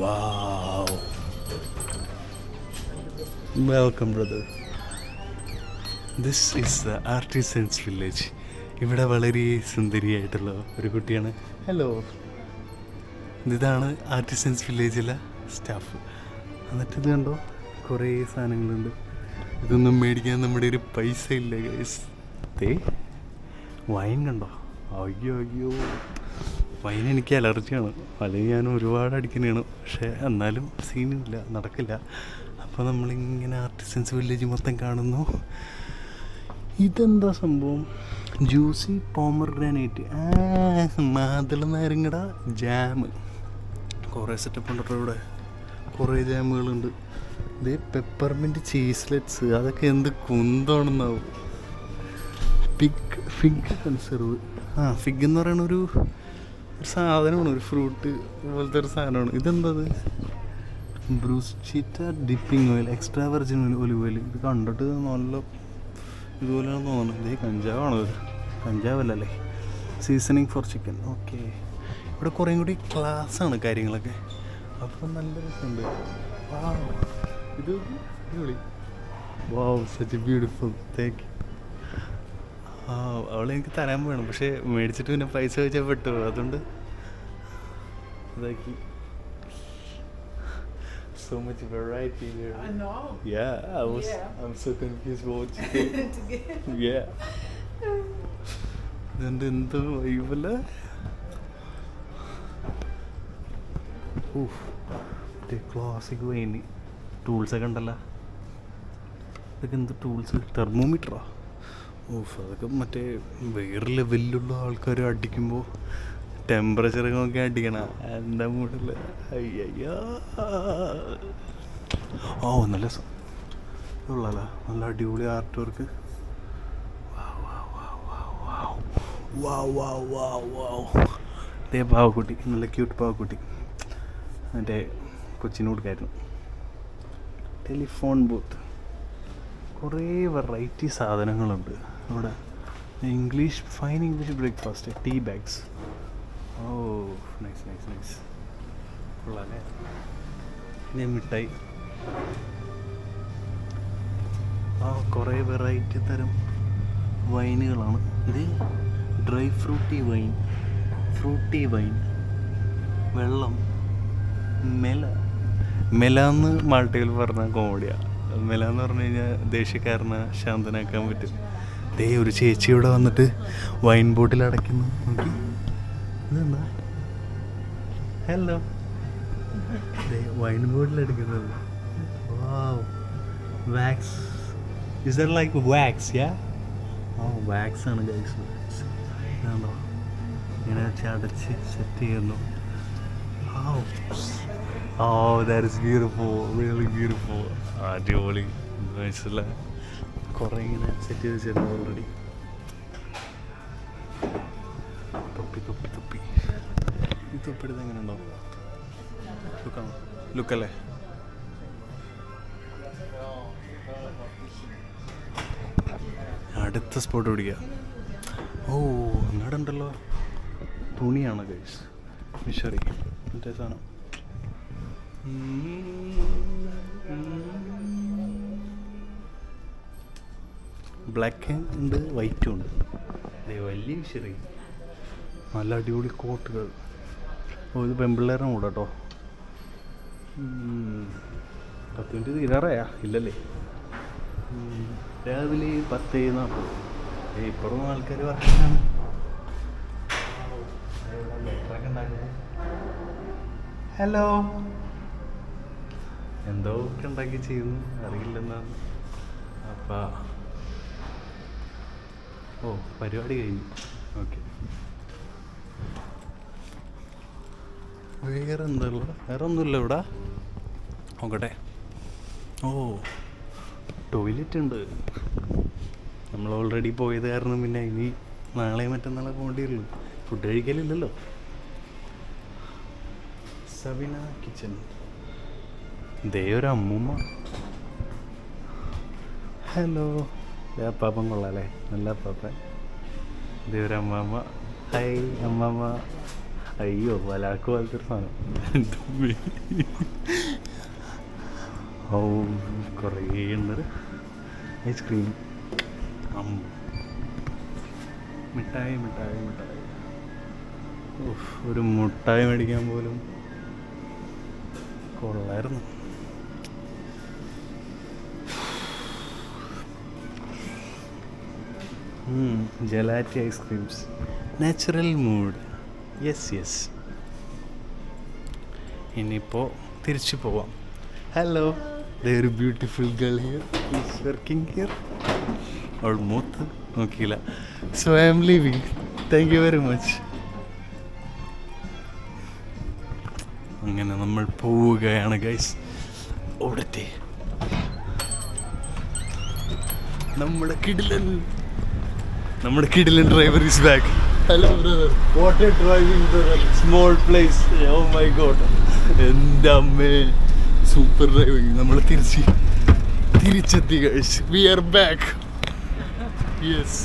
Speaker 1: Wow. Welcome brother. This is the artisans village. ഇവിടെ വളരെ സുന്ദരിയായിട്ടുള്ള ഒരു കുട്ടിയാണ്. ഹലോ, ഇതാണ് ആർട്ടിസൻസ് വില്ലേജിലെ സ്റ്റാഫ്. എന്നിട്ട് ഇത് കണ്ടോ, കുറേ സാധനങ്ങളുണ്ട്. ഇതൊന്നും മേടിക്കാൻ നമ്മുടെ ഒരു പൈസ ഇല്ല ഗൈസ്. വൈൻ കണ്ടോ? അയ്യോ വൈൻ എനിക്ക് അലർജിയാണ്, അല്ലെങ്കിൽ ഞാൻ ഒരുപാട് അടിക്കുന്നതാണ്. പക്ഷേ എന്നാലും സീനില്ല, നടക്കില്ല. അപ്പോൾ നമ്മളിങ്ങനെ ആർട്ടിസൻസ് വില്ലേജ് മൊത്തം കാണുന്നു. ഇതെന്താ സംഭവം? ജ്യൂസി പോമർഗ്രാനൈറ്റ്, മാതള നാരങ്ങട ജാം. കുറേ സെറ്റപ്പ് ഉണ്ടോ ഇവിടെ. കുറേ ജാമുകളുണ്ട്. ഇത് പെപ്പർമിൻറ്റ് ചീസ്ലെറ്റ്സ്, അതൊക്കെ എന്ത് കുന്തമാണെന്നാവും. Fig conserve. ഫിഗ് എന്ന് പറയുന്ന ഒരു സാധനമാണ്, ഒരു ഫ്രൂട്ട് പോലത്തെ ഒരു സാധനമാണ്. ഇതെന്തത്? Bruschetta dipping oil, extra virgin olive oil. ഇത് കണ്ടിട്ട് നല്ല ഇതുപോലെയാണ് തോന്നുന്നത്. ഇത് കഞ്ചാവാണോ? ഇത് കഞ്ചാവല്ലേ? Seasoning for chicken. ഓക്കെ, ഇവിടെ കുറേ കൂടി ക്ലാസ്സാണ് കാര്യങ്ങളൊക്കെ. അപ്പം നല്ല രസമുണ്ട്. ഇത് അടിപൊളി. Wow, such beautiful. Thank you. അവളെനിക്ക് തരാൻ വേണം, പക്ഷേ മേടിച്ചിട്ട് പിന്നെ പൈസ വെച്ചാൽ പെട്ടു. അതുകൊണ്ട് ഇതാക്കി. So much variety here.
Speaker 2: I know.
Speaker 1: Yeah, I'm so confused what to get. Yeah. ഇതെന്ത് എന്ത് വൈബല്ല. Classic wine. ടൂൾസൊക്കെ ഉണ്ടല്ലോ. ഇതൊക്കെ എന്ത് ടൂൾസ്? തെർമോമീറ്ററാ? അതൊക്കെ മറ്റേ വേറെ ലെവലിലുള്ള ആൾക്കാർ അടിക്കുമ്പോൾ ടെമ്പറേച്ചർ നോക്കി അടിക്കണം. എന്താ മൂടില്ല. അയ്യോ, നല്ല ഉള്ളല്ല, നല്ല അടിപൊളി ആർട്ട് വർക്ക്. പാവക്കുട്ടി, നല്ല ക്യൂട്ട് പാവക്കുട്ടി. മറ്റേ കൊച്ചിന് കൊടുക്കായിരുന്നു. Telephone booth. കുറേ വെറൈറ്റി സാധനങ്ങളുണ്ട് ഇവിടെ. Fine English breakfast, tea bags. Nice. കൊള്ളാല്ലേ? പിന്നെ മിഠായി. കുറേ വെറൈറ്റി തരം വൈനുകളാണ്. ഇത് ഡ്രൈ ഫ്രൂട്ടി വൈൻ, വെള്ളം, മെലാന്ന് മാൾട്ടയിൽ പറഞ്ഞ കോമഡിയാണ്. മെലാന്ന് പറഞ്ഞു കഴിഞ്ഞാൽ ദേഷ്യക്കാരനെ ശാന്തനാക്കാൻ പറ്റും. ഒരു ചേച്ചി ഇവിടെ വന്നിട്ട് വൈൻ ബോട്ടിൽ അടയ്ക്കുന്നു. നോക്കി, ഇതെന്താ? ഹലോ, വൈൻ ബോട്ടിൽ അടിക്കുന്നത്. Wax. Is that like wax? Yeah, wax ആണ് ഗൈസ്. ഇതാണോ ഇങ്ങനെ വെച്ച് അടച്ച് സെറ്റ് ചെയ്യുന്നു. That is beautiful, really beautiful. അടിപൊളി. മനസ്സിലാ, കുറേ ഇങ്ങനെ സെറ്റ് ചെയ്ത് വെച്ചിട്ടുണ്ട് ഓൾറെഡി. തൊപ്പി ഈ തൊപ്പിടുത്ത് എങ്ങനെ ഉണ്ടാവും? ലുക്കല്ലേ? അടുത്ത സ്പോട്ട് പിടിക്കുക. അങ്ങോട്ട് ഉണ്ടല്ലോ, തുണിയാണ് ഗൈസ്. മിഷറി മറ്റേ സാധനം. ബ്ലാക്ക് ഉണ്ട്, വൈറ്റും ഉണ്ട്. വലിയ മിഷറി, നല്ല അടിപൊളി കോട്ടുകൾ. ഇത് പെമ്പിള്ളേരുടെ കൂടെ കേട്ടോ. 10 മിനിറ്റ് തീരാറായാ? ഇല്ലല്ലേ, രാവിലെ 10:40. ഇപ്പോഴും ആൾക്കാർ വർക്കിങ്ങാണ്. ഹലോ, എന്തോ ഒക്കെ ഉണ്ടാക്കി ചെയ്യുന്നു, അറിയില്ലെന്നാണ്. അപ്പം പരിപാടി കഴിഞ്ഞു. ഓക്കെ, വേറെ ഒന്നുമില്ല ഇവിടെ. നോക്കട്ടെ. ടോയ്ലറ്റ് ഉണ്ട്. നമ്മൾ ഓൾറെഡി പോയത് കാരണം പിന്നെ ഇനി നാളെ മറ്റന്നാളെ പോകേണ്ടിയുള്ളൂ. ഫുഡ് കഴിക്കലില്ലല്ലോ. സബിന കിച്ചൻ. ഒരു അമ്മൂമ്മ. ഹലോ, അപ്പാപ്പൻ കൊള്ളാല്ലേ? നല്ല അപ്പാപ്പൻ. ഒരു അമ്മാമ്മ. ഹായ് അമ്മാമ്മ. അയ്യോ, വലാക്ക് പോലത്തെ ഒരു സാധനം. കുറേ ഉണ്ട്. ഐസ്ക്രീം, മിഠായി. ഒരു മുട്ടായി മേടിക്കാൻ പോലും കൊള്ളായിരുന്നു. Gelati ice creams, natural mood. Yes. ഇനിയിപ്പോൾ തിരിച്ചു പോവാം. ഹലോ, ഒരു beautiful girl here is working here. അവൾ മൂത്ത് നോക്കിയില്ല. So I am leaving. Thank you very much. അങ്ങനെ നമ്മൾ പോവുകയാണ് ഗൈസ്. ഓടത്തെ നമ്മുടെ കിടിലൻ driver is back. Hello brother, what a driving brother, small place. Oh my god, എൻ്റെ അമ്മേ, സൂപ്പർ ഡ്രൈവിംഗ്. നമ്മൾ തിരിച്ചെത്തി guys, we are back. Yes,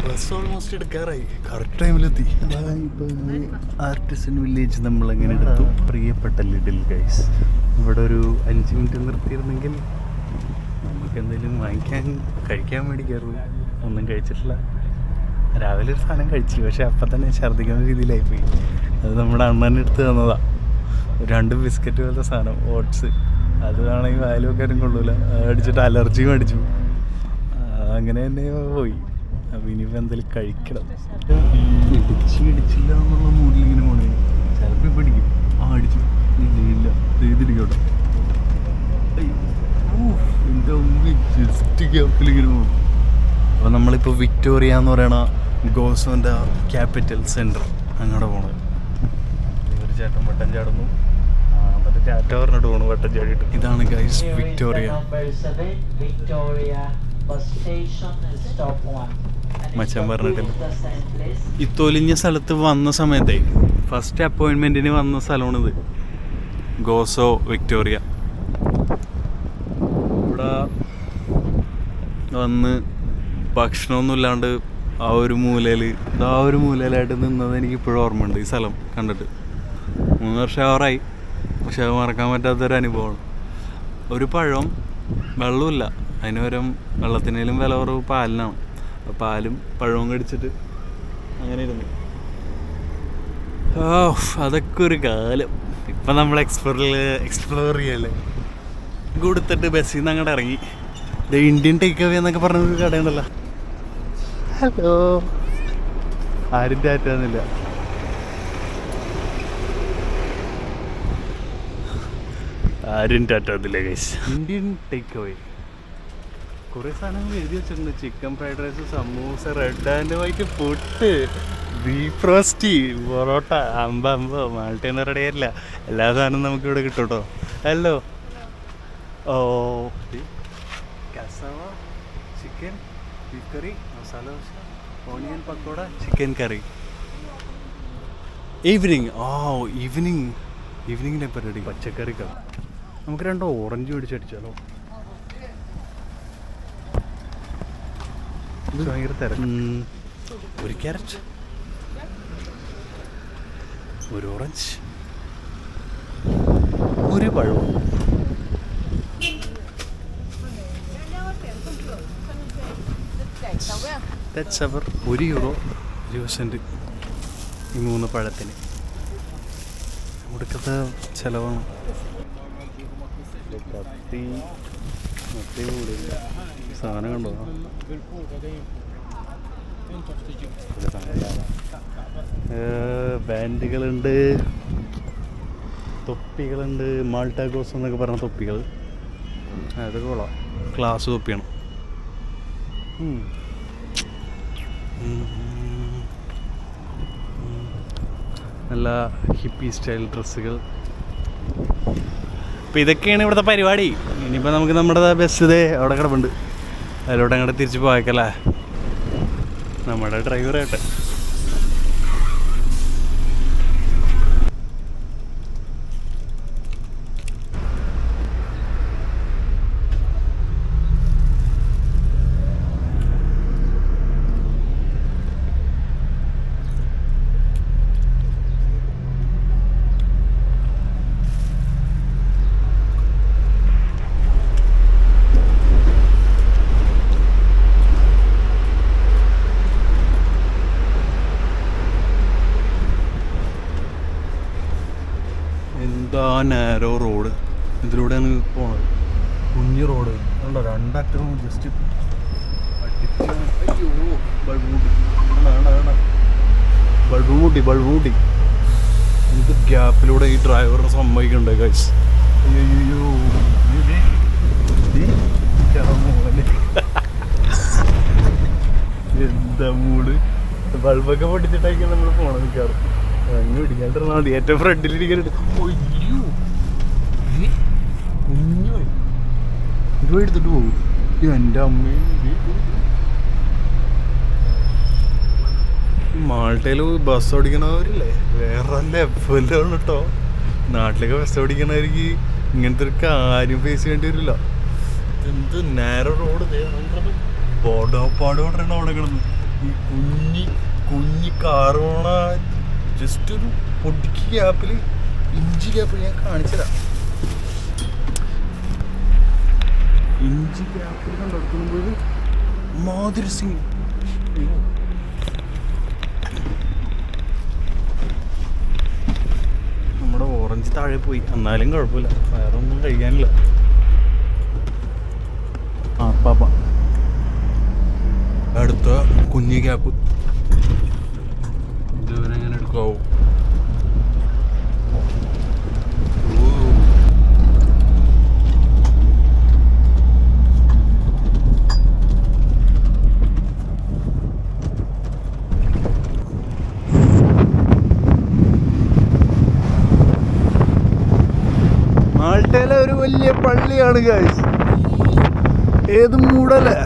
Speaker 1: bus almost എടുക്കാറായി, കറക്റ്റ് ടൈമിലെത്തി. ആർട്ടിസൻ വില്ലേജ് നമ്മൾ എങ്ങനെ എടുത്തു? പ്രിയപ്പെട്ട ലിറ്റിൽ ഗൈസ്, ഇവിടെ ഒരു 5 മിനിറ്റ് നിർത്തിയിരുന്നെങ്കിൽ നമുക്ക് എന്തെങ്കിലും കഴിക്കാൻ വേണ്ടി കയറും. ഒന്നും കഴിച്ചിട്ടില്ല. രാവിലെ ഒരു സാധനം കഴിച്ചു, പക്ഷെ അപ്പം തന്നെ ഛർദ്ദിക്കുന്ന രീതിയിലായിപ്പോയി. അത് നമ്മുടെ അണ്ണൻ എടുത്ത് തന്നതാണ്. 2 ബിസ്ക്കറ്റ് പോലത്തെ സാധനം, ഓട്സ്. അത് വേണമെങ്കിൽ വായിൽ വെക്കാനും കൊള്ളൂല. അടിച്ചിട്ട് അലർജിയും അടിച്ചു. അങ്ങനെ തന്നെ പോയി. അപ്പം ഇനിയിപ്പോൾ എന്തെങ്കിലും കഴിക്കണം. ഇടിച്ചില്ല എന്നുള്ള മൂഡിലിങ്ങനെ പോണേ. ചിലപ്പോൾ പിടിക്കും. അടിച്ചു ഇല്ല ചെയ്തിരിക്കട്ടെ. എൻ്റെ ജസ്റ്റ് ഗ്യാപ്പിലിങ്ങനെ പോകും. അപ്പോൾ നമ്മളിപ്പോൾ വിക്ടോറിയ എന്ന് പറയണ ഗോസോൻ്റെ ക്യാപിറ്റൽ സെൻറ്റർ അങ്ങോട്ട് പോണത്. ഒരു ചേട്ടൻ വട്ടം ചാടുന്നു, എന്നിട്ട് ടാറ്റ പറഞ്ഞിട്ട് പോകണം വട്ടം ചാടിയിട്ട്. ഇതാണ് ഗൈസ് വിക്ടോറിയ. മച്ചാൻ പറഞ്ഞിട്ടില്ല. ഈ തൊലിഞ്ഞ സ്ഥലത്ത് വന്ന സമയത്തേ ഫസ്റ്റ് അപ്പോയിൻമെൻറ്റിന് വന്ന സ്ഥലമാണിത്, ഗോസോ വിക്ടോറിയ. ഇവിടെ വന്ന് ഭക്ഷണമൊന്നും ഇല്ലാണ്ട് ആ ഒരു മൂലയിലായിട്ട് നിന്നത് എനിക്കിപ്പോഴും ഓർമ്മയുണ്ട്. ഈ സ്ഥലം കണ്ടിട്ട് 3 വർഷം ആവാറായി, പക്ഷെ അത് മറക്കാൻ പറ്റാത്തൊരു അനുഭവമാണ്. ഒരു പഴം വെള്ളമില്ല, അതിന് പകരം വെള്ളത്തിനേലും വില കുറവ് പാലിനാണ്. പാലും പഴവും കടിച്ചിട്ട് അങ്ങനെ ഇരുന്നു. അതൊക്കെ ഒരു കാലം. ഇപ്പം നമ്മൾ എക്സ്പ്ലോർ ചെയ്യല്ലേ. കൊടുത്തിട്ട് ബസ്സിൽ നിന്ന് അങ്ങോട്ട് ഇറങ്ങി. ഇന്ത്യൻ ടേക്ക് അവേ എന്നൊക്കെ പറഞ്ഞൊരു കടയുണ്ടല്ലോ. ഹലോ, ആരും ടാറ്റാന്നില്ല. ഗൈസ്. ഇന്ത്യൻ ടേക്ക് അവേ കുറേ സാധനങ്ങൾ എഴുതി വെച്ചിട്ടുണ്ട്. Chicken fried rice, samosa, red and white puttu, beef roast, porotta, അമ്പോ മാൾട്ടേന്ന് റെഡിയായില്ല. എല്ലാ സാധനവും നമുക്കിവിടെ കിട്ടും കേട്ടോ. ഹലോ, ഓ cassava, chicken, beef curry, masala dosa, onion pakoda, chicken curry. ഈവനിങ്ങിൻ്റെ പരിപാടി പച്ചക്കറിക്കാണ്. നമുക്ക് 2 ഓറഞ്ച് മേടിച്ചടിച്ചാലോ? ഭയങ്കര തിരക്ക്. ഒരു ക്യാരറ്റ്, ഒരു ഓറഞ്ച്, ഒരു പഴം. €1 €20 ഈ 3 പഴത്തിന്. ഇവിടുത്തെ ചിലവാണ്. സാധനം കണ്ടോ? ബാൻഡുകളുണ്ട്, തൊപ്പികളുണ്ട്, മാൾട്ടാഗോസ് എന്നൊക്കെ പറഞ്ഞ തൊപ്പികൾ. അതൊക്കെ കൊള്ളാം. ക്ലാസ് തൊപ്പിയാണ്. നല്ല ഹിപ്പി സ്റ്റൈൽ ഡ്രസ്സുകൾ. അപ്പോൾ ഇതൊക്കെയാണ് ഇവിടുത്തെ പരിപാടി. ഇനിയിപ്പോൾ നമുക്ക് നമ്മുടെ ബസ് ഇതേ അവിടെ കിടപ്പുണ്ട്. അതിലോട്ട് അങ്ങോട്ട് തിരിച്ച് പോയേക്കല്ലേ നമ്മുടെ ഡ്രൈവറായിട്ട്. എന്താ നാരോ റോഡ്, ഇതിലൂടെയാണ് പോണത്. കുഞ്ഞു റോഡ് ഉണ്ടോ, 2 അറ്റവും ജസ്റ്റ് അടിച്ചാണ്. അയ്യോ, ബൾബ് കൂട്ടി. എന്ത് ഗ്യാപ്പിലൂടെ ഈ ഡ്രൈവറിനെ സമ്മതിക്കണ്ടേ ഗൈസ്. അയ്യോ എന്താ മൂട്. ബൾബൊക്കെ പൊട്ടിച്ചിട്ടായിരിക്കും നമ്മൾ പോണത് മിക്കാറും. അങ്ങ് പിടിക്കാണ്ടിരുന്നാൽ മതി. ഏറ്റവും ഫ്രണ്ടിലിരിക്കരുത്. കുഞ്ഞു രൂപ എടുത്തിട്ട് പോകും. എൻ്റെ അമ്മ, മാൾട്ടയിൽ ബസ് ഓടിക്കണവരില്ലേ വേറെ ലെവലാണ് കേട്ടോ. നാട്ടിലൊക്കെ ബസ് ഓടിക്കണവർക്ക് ഇങ്ങനത്തെ ഒരു കാര്യം ഫേസ് ചെയ്യേണ്ടി വരില്ല. എന്ത് നേരെ റോഡ് പാടോടാണ് അവിടെ കിടന്ന്. ഈ കുഞ്ഞി കാറ് പോണ ജസ്റ്റ് ഒരു പൊടിക്ക് ഗ്യാപ്പിൽ, ഇഞ്ചി ഗ്യാപ്പിൽ ഞാൻ കാണിച്ചുതരാം. ഇഞ്ചി ഗ്യാപ്പിൽ കണ്ടെടുക്കുമ്പോൾ മാതിരി സീൻ. നമ്മുടെ ഓറഞ്ച് താഴെ പോയി, എന്നാലും കുഴപ്പമില്ല, വേറെ ഒന്നും കഴിക്കാനില്ല. പാപ്പ അടുത്ത കുഞ്ഞി ഗ്യാപ്പ് ഇതുവരെ എങ്ങനെ എടുക്കാവൂ? മാൾട്ടയിലെ ഒരു വലിയ പള്ളിയാണ് ഗൈസ്. ഏത് മൂടല്ലേ.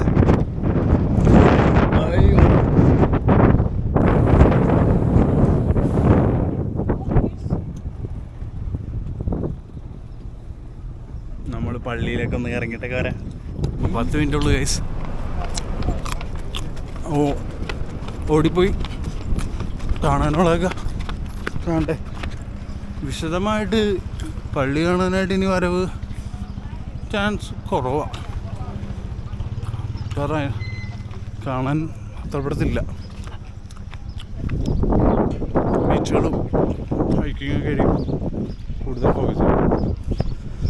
Speaker 1: നമ്മൾ പള്ളിയിലേക്കൊന്ന് ഇറങ്ങിയിട്ടൊക്കെ വരാം. 10 മിനിറ്റ് ഉള്ളു ഗൈസ്. ഓടിപ്പോയി കാണാനുള്ളതൊക്കെ കാണട്ടെ. വിശദമായിട്ട് പള്ളി കാണാനായിട്ട് ഇനി വരവ് ചാൻസ് കുറവാണ്. കാരണം കാണാൻ അത്രപ്പെടത്തില്ല. ബീച്ചുകളും ഹൈക്കിങ്ങൊക്കെ ആയിരിക്കും കൂടുതൽ ഫോക്കസ് ചെയ്യും.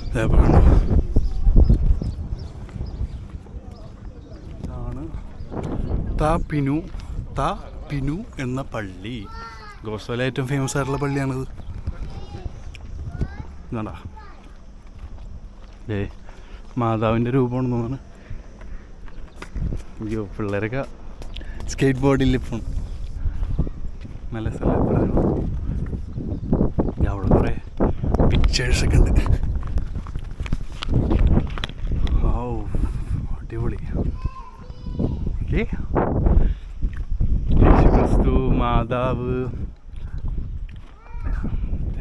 Speaker 1: ഇതാണ് താ പിനു എന്ന പള്ളി. ഗോസോയിലെ ഏറ്റവും ഫേമസ് ആയിട്ടുള്ള പള്ളിയാണിത്. എന്നാടാ മാതാവിൻ്റെ രൂപമാണെന്ന് തോന്നുന്നു. അയ്യോ, പിള്ളേരൊക്കെ സ്കേറ്റ് ബോർഡിൽ ഇപ്പോൾ നല്ല സ്ഥലം. അവിടെ കുറേ പിക്ചേഴ്സൊക്കെ ഉണ്ട്. അടിപൊളി. ഓക്കെ, യേശുക്രിസ്തു, മാതാവ്,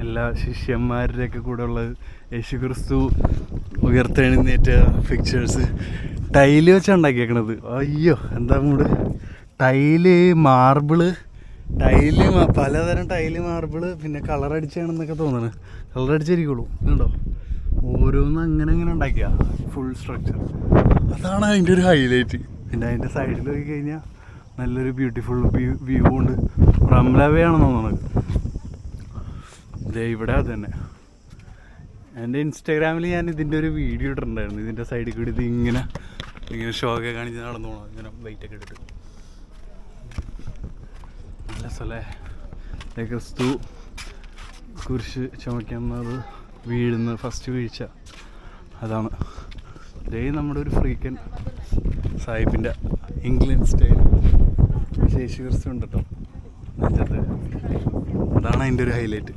Speaker 1: എല്ലാ ശിഷ്യന്മാരുടെയൊക്കെ കൂടെ ഉള്ളത്. യേശുക്രിസ്തു ഉയർത്തെഴുന്നേറ്റ പിക്ചേഴ്സ് ടൈല് വെച്ചാണ് ഉണ്ടാക്കിയേക്കണത്. അയ്യോ എന്താ മൂട്. മാർബിള് പലതരം ടൈല്, മാർബിള്, പിന്നെ കളറടിച്ചാണെന്നൊക്കെ തോന്നുന്നു. കളറടിച്ചിരിക്കുള്ളൂ. ഇതുണ്ടോ, ഓരോന്നും അങ്ങനെ ഉണ്ടാക്കിയ ഫുൾ സ്ട്രക്ചർ. അതാണ് അതിൻ്റെ ഒരു ഹൈലൈറ്റ്. പിന്നെ അതിൻ്റെ സൈഡിൽ പോയി കഴിഞ്ഞാൽ നല്ലൊരു ബ്യൂട്ടിഫുൾ വ്യൂ ഉണ്ട്. റംലവേ ആണെന്ന് തോന്നുന്നത്. ഇതേ ഇവിടെ അത് തന്നെ. എൻ്റെ ഇൻസ്റ്റാഗ്രാമിൽ ഞാൻ ഇതിൻ്റെ ഒരു വീഡിയോ ഇട്ടിട്ടുണ്ടായിരുന്നു. ഇതിൻ്റെ സൈഡിൽ കൂടി ഇങ്ങനെ ഷോ ഒക്കെ കാണിച്ച് നടന്നു പോകണം. ഇങ്ങനെ വെയിറ്റൊക്കെ ഇട്ടിട്ട് നല്ല സ്ഥലേ. ക്രിസ്തു കുരിശ് ചുമക്കുന്നത് വീഴുന്ന ഫസ്റ്റ് വീഴ്ച അതാണ്. ഇതേ നമ്മുടെ ഒരു ഫ്രീക്കൻ സാഹിബിൻ്റെ ഇംഗ്ലണ്ട് സ്റ്റൈൽ യേശു ക്രിസ്തു ഉണ്ട് കേട്ടോ നെഞ്ചത്ത്. അതാണ് അതിൻ്റെ ഒരു ഹൈലൈറ്റ്.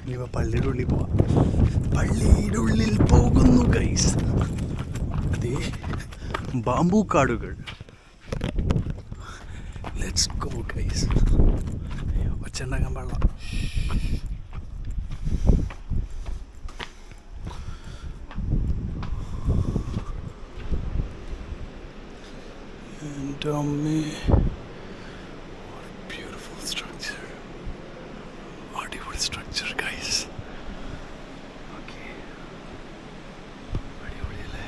Speaker 1: ഇനിയിപ്പോൾ പള്ളിയുടെ ഉള്ളിൽ പോവാം. പള്ളിയുടെ ഉള്ളിൽ പോകുന്നു ഗൈസ്. അതേ ബാംബു കാടുകൾ. Let's go guys. ഒച്ചുണ്ടാക്കാൻ പാടില്ല. എൻ്റെ അമ്മേ, ബ്യൂട്ടിഫുൾ സ്ട്രക്ചർ. അടിപൊളി സ്ട്രക്ചർ ഗൈസ്. ഓക്കെ, അടിപൊളിയല്ലേ.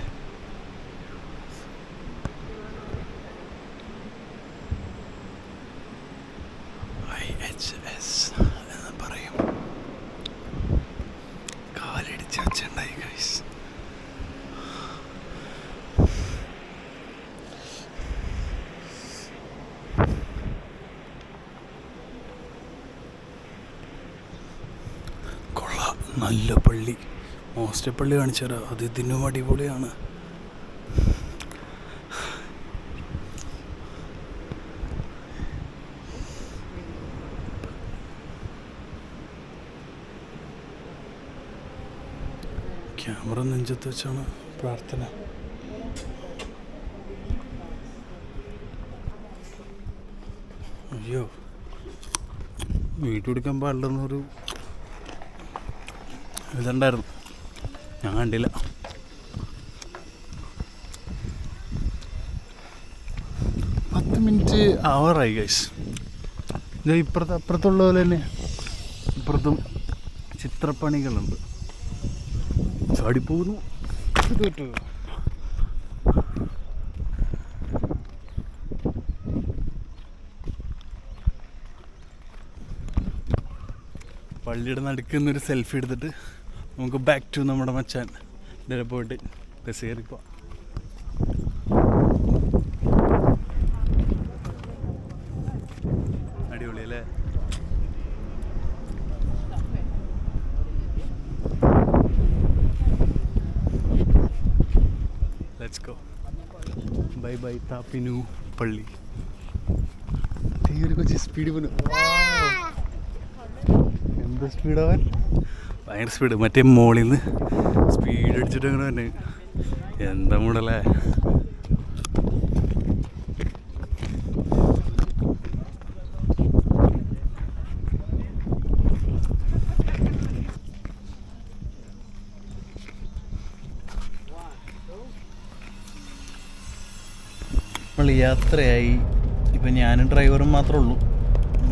Speaker 1: IHS എന്ന് പറയും. കാലടിച്ച് വെച്ചുണ്ടായി ഗൈസ്. നല്ല പള്ളി. മോസ്റ്റ് പള്ളി കാണിച്ചാൽ അത് ഇതിനും അടിപൊളിയാണ്. ക്യാമറ നെഞ്ചത്ത് വെച്ചാണ് പ്രാർത്ഥന. അയ്യോ, വീട്ടിൽ എടുക്കാൻ പാടില്ലെന്നൊരു ഇതുണ്ടായിരുന്നു, ഞാൻ കണ്ടില്ല. മിനിറ്റ് ആവാറായി ഗൈസ്. ഇത് അപ്പുറത്തുള്ള പോലെ തന്നെ ഇപ്പുറത്തും ചിത്രപ്പണികളുണ്ട്. ചാടിപ്പോകുന്നു. പള്ളിയുടെ നടുക്കുന്നൊരു സെൽഫി എടുത്തിട്ട് നമുക്ക് ബാക്ക് ടു നമ്മുടെ മച്ചാൻ ഇതിൽ പോയിട്ട് ബസ് കയറിപ്പോ. അടിപൊളി അല്ലേ? Let's go. ബൈ ബൈ താപ്പിനു പള്ളി. ഒരു കൊച്ചു സ്പീഡ് പോലും. എന്ത് സ്പീഡാവാൻ, ഭയങ്കര സ്പീഡ്. മറ്റേ മോളിൽ നിന്ന് സ്പീഡ് അടിച്ചിട്ട് അങ്ങനെ തന്നെ. എന്താ മൂടല്ലേ? നമ്മൾ യാത്രയായി. ഇപ്പം ഞാനും ഡ്രൈവറും മാത്രമേ ഉള്ളൂ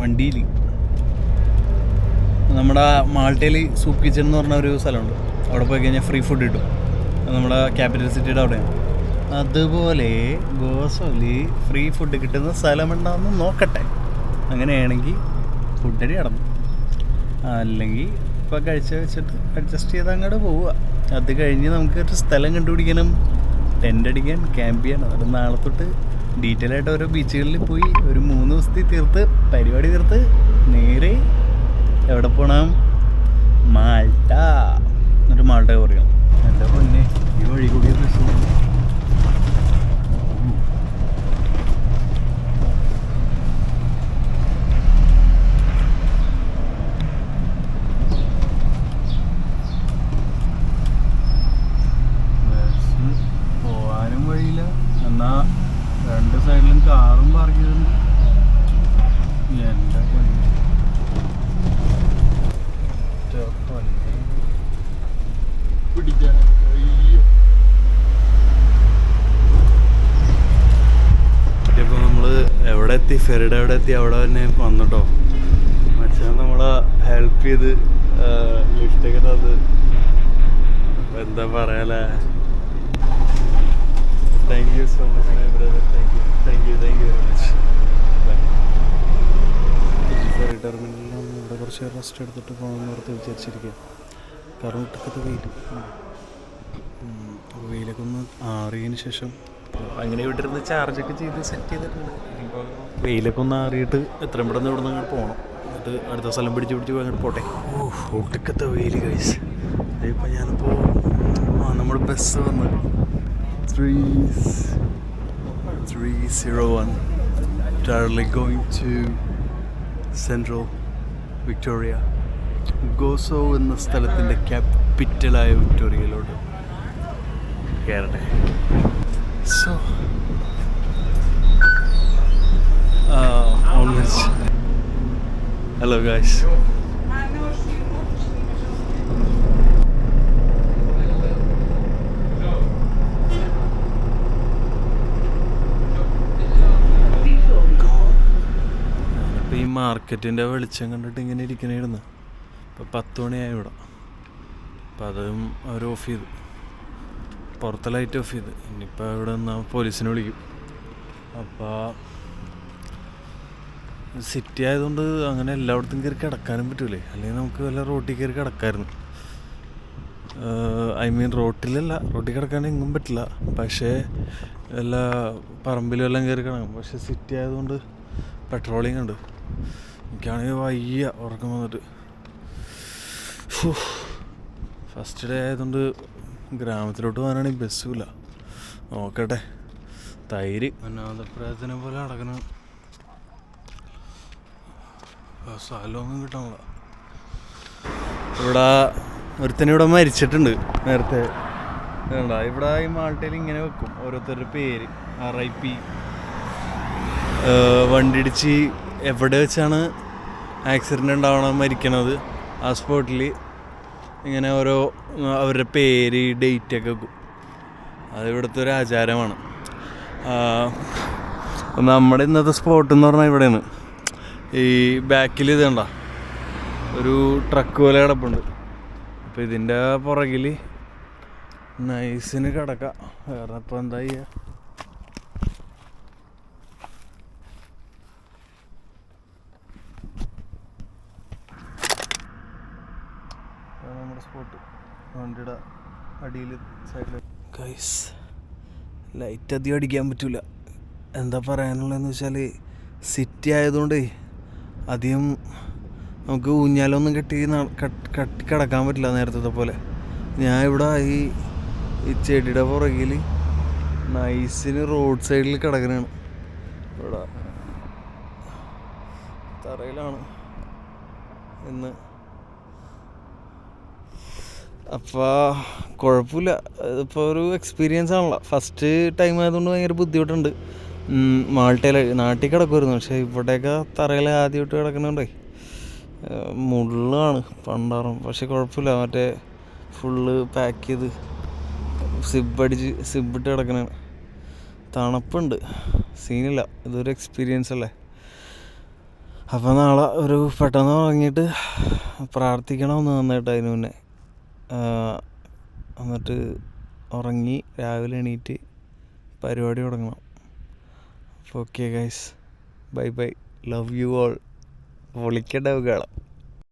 Speaker 1: വണ്ടിയിൽ. നമ്മുടെ മാൾട്ടയിൽ സൂപ്പ് കിച്ചൺ എന്ന് പറഞ്ഞ ഒരു സ്ഥലമുണ്ട്. അവിടെ പോയി കഴിഞ്ഞാൽ ഫ്രീ ഫുഡ് കിട്ടും. നമ്മുടെ ക്യാപിറ്റൽ സിറ്റിയുടെ അവിടെയാണ്. അതുപോലെ ഗോസോയിൽ ഫ്രീ ഫുഡ് കിട്ടുന്ന സ്ഥലമുണ്ടാകുന്ന നോക്കട്ടെ. അങ്ങനെയാണെങ്കിൽ ഫുഡടി അടന്നു, അല്ലെങ്കിൽ ഇപ്പോൾ കഴിച്ച് വെച്ചിട്ട് അഡ്ജസ്റ്റ് ചെയ്ത് അങ്ങോട്ട് പോവുക. അത് കഴിഞ്ഞ് നമുക്ക് ഒരു സ്ഥലം കണ്ടുപിടിക്കണം, ടെൻ്റ് അടിക്കാൻ, ക്യാമ്പ് ചെയ്യാൻ. അത് നാളെ തൊട്ട് ഡീറ്റെയിൽ ആയിട്ട് ഓരോ ബീച്ചുകളിൽ പോയി ഒരു 3 ദിവസത്തിൽ തീർത്ത് പരിപാടി തീർത്ത് നേരെ എവിടെ പോകണം? മാൾട്ട. എന്നിട്ട് മാൾട്ട പറയണം. എൻ്റെ പൊന്നെ, ഈ വഴി കൂടി പോവാനും വഴിയില്ല. എന്നാ 2 സൈഡിലും കാറും പാർക്ക് ചെയ്തിട്ടുണ്ട്. എൻ്റെ പൊന്നെ, പിടിക്കാൻ. ഇപ്പോൾ നമ്മൾ എവിടെ എത്തി, ഫെറിഡ എവിടെ എത്തി, അവിടെ തന്നെ വന്നിട്ടോ. മച്ചാൻ നമ്മളെ ഹെൽപ്പ് ചെയ്ത് ലിഫ്റ്റൊക്കെ തന്നത്. എന്താ പറയാലേ, thank you so much my brother. Thank you very much. Ferry ടെർമിനലിൽ ഇവിടെ കുറച്ച് റെസ്റ്റ് എടുത്തിട്ട് പോകണമെന്ന് ഓർത്ത് വിചാരിച്ചിരിക്കുക. കാരണം ഒട്ടുക്കത്തെ വെയിലൊക്കെ ഒന്ന് ആറിയതിന് ശേഷം അങ്ങനെ വിട്ടിരുന്ന് ചാർജൊക്കെ ചെയ്ത് സെറ്റ് ചെയ്തിട്ടുണ്ട്. ഇപ്പോൾ വെയിലൊക്കെ ഒന്ന് ആറിയിട്ട് എത്രയും പെട്ടെന്ന് ഇവിടെ നിന്ന് അങ്ങോട്ട് പോകണം. എന്നിട്ട് അടുത്ത സ്ഥലം പിടിച്ച് അങ്ങോട്ട് പോട്ടെ. ഒട്ടുക്കത്തെ വെയിൽ ഗൈസ്. ഇപ്പം ഞാനിപ്പോൾ നമ്മുടെ ബസ് വന്ന് 301 directly going to Central Victoria. Gozo എന്ന സ്ഥലത്തിൻ്റെ ക്യാപിറ്റലായ വിക്ടോറിയയിലോട്ട് കയറട്ടെ. So hello guys. ഈ മാർക്കറ്റിൻ്റെ വെളിച്ചം കണ്ടിട്ട് ഇങ്ങനെ ഇരിക്കണേരുന്നു. ഇപ്പോൾ 10 മണിയായി ഇവിടെ. അപ്പം അതും അവർ ഓഫ് ചെയ്തു, പുറത്തെ ലൈറ്റ് ഓഫ് ചെയ്ത്. ഇനിയിപ്പോൾ ഇവിടെ നിന്നാൽ പോലീസിനെ വിളിക്കും. അപ്പോൾ സിറ്റി ആയതുകൊണ്ട് അങ്ങനെ എല്ലായിടത്തും കയറി കിടക്കാനും പറ്റൂലേ. അല്ലെങ്കിൽ നമുക്ക് വല്ല റോട്ടിൽ കയറി കിടക്കാമായിരുന്നു. റോട്ടിലല്ല, റോട്ടിൽ കിടക്കാൻ എങ്ങും പറ്റില്ല. പക്ഷേ എല്ലാ പറമ്പിലും എല്ലാം കയറി കിടക്കും. പക്ഷേ സിറ്റി ആയതുകൊണ്ട് പെട്രോളിങ് ഉണ്ട്. എനിക്കാണെങ്കിൽ വയ്യ ഉറക്കം വന്നിട്ട്. ഫസ്റ്റ് ഡേ ആയതുകൊണ്ട് ഗ്രാമത്തിലോട്ട് പോകാനാണെങ്കിൽ ബസ്സുമില്ല. നോക്കട്ടെ. തൈര് അനാഥപ്രായത്തിനെ പോലെ നടക്കണം. സ്ഥലമൊന്നും കിട്ടണില്ല. ഇവിടെ ഒരുത്തനെ ഇവിടെ മരിച്ചിട്ടുണ്ട് നേരത്തെ. വേണ്ട ഇവിടെ ഈ മാൾട്ടയിൽ ഇങ്ങനെ വെക്കും ഓരോരുത്തരുടെ പേര്. RIP. വണ്ടി ഇടിച്ച് എവിടെ വെച്ചാണ് ആക്സിഡൻ്റ് ഉണ്ടാവണം മരിക്കണത് ആ സ്പോട്ടിൽ ഇങ്ങനെ ഓരോ അവരുടെ പേര് ഡേറ്റൊക്കെ വെക്കും. അത് ഇവിടുത്തെ ഒരു ആചാരമാണ്. നമ്മുടെ ഇന്നത്തെ സ്പോട്ട് എന്ന് പറഞ്ഞാൽ ഇവിടെയാണ്. ഈ ബാക്കിൽ ഇത് കണ്ട ഒരു ട്രക്ക് പോലെ കിടപ്പുണ്ട്. അപ്പോൾ ഇതിൻ്റെ പുറകിൽ നൈസിന് കിടക്കാം. വേറെ ഇപ്പോൾ എന്താ ചെയ്യുക? നമ്മുടെ സ്പോട്ട് വണ്ടിയുടെ അടിയിൽ സൈഡിൽ. ഗൈസ്, ലൈറ്റ് അധികം അടിക്കാൻ പറ്റില്ല. എന്താ പറയാനുള്ളതെന്ന് വെച്ചാൽ സിറ്റി ആയതുകൊണ്ട് അധികം നമുക്ക് ഊഞ്ഞാലൊന്നും കെട്ടി കിടക്കാൻ പറ്റില്ല നേരത്തെ പോലെ. ഞാൻ ഇവിടെ ഈ ചെടിയുടെ പുറകിൽ നൈസിന് റോഡ് സൈഡിൽ കിടക്കണതാണ്. ഇവിടെ തറയിലാണ് ഇന്ന്. അപ്പോൾ കുഴപ്പമില്ല. ഇതിപ്പോൾ ഒരു എക്സ്പീരിയൻസ് ആണല്ലോ. ഫസ്റ്റ് ടൈം ആയതുകൊണ്ട് ഭയങ്കര ബുദ്ധിമുട്ടുണ്ട്. മാൾട്ടയിൽ നാട്ടിൽ കിടക്കുമായിരുന്നു, പക്ഷേ ഇവിടെയൊക്കെ തറയിൽ ആദ്യമായിട്ട് കിടക്കണുണ്ടേ മുള്ളാണ് പണ്ടാറും. പക്ഷെ കുഴപ്പമില്ല, മറ്റേ ഫുള്ള് പാക്ക് ചെയ്ത് സിബിട്ട് കിടക്കണ. തണുപ്പുണ്ട്, സീനില്ല. ഇതൊരു എക്സ്പീരിയൻസ് അല്ലേ. അപ്പോൾ നാളെ ഒരു പെട്ടെന്ന് ഉറങ്ങിയിട്ട് പ്രാർത്ഥിക്കണമെന്ന് നന്നായിട്ട് അതിന് മുന്നേ. എന്നിട്ട് ഉറങ്ങി രാവിലെ എണീറ്റ് പരിപാടി തുടങ്ങണം. അപ്പോൾ okay guys, bye bye, love you all. പൊളിക്കട്ടെ കാണാം.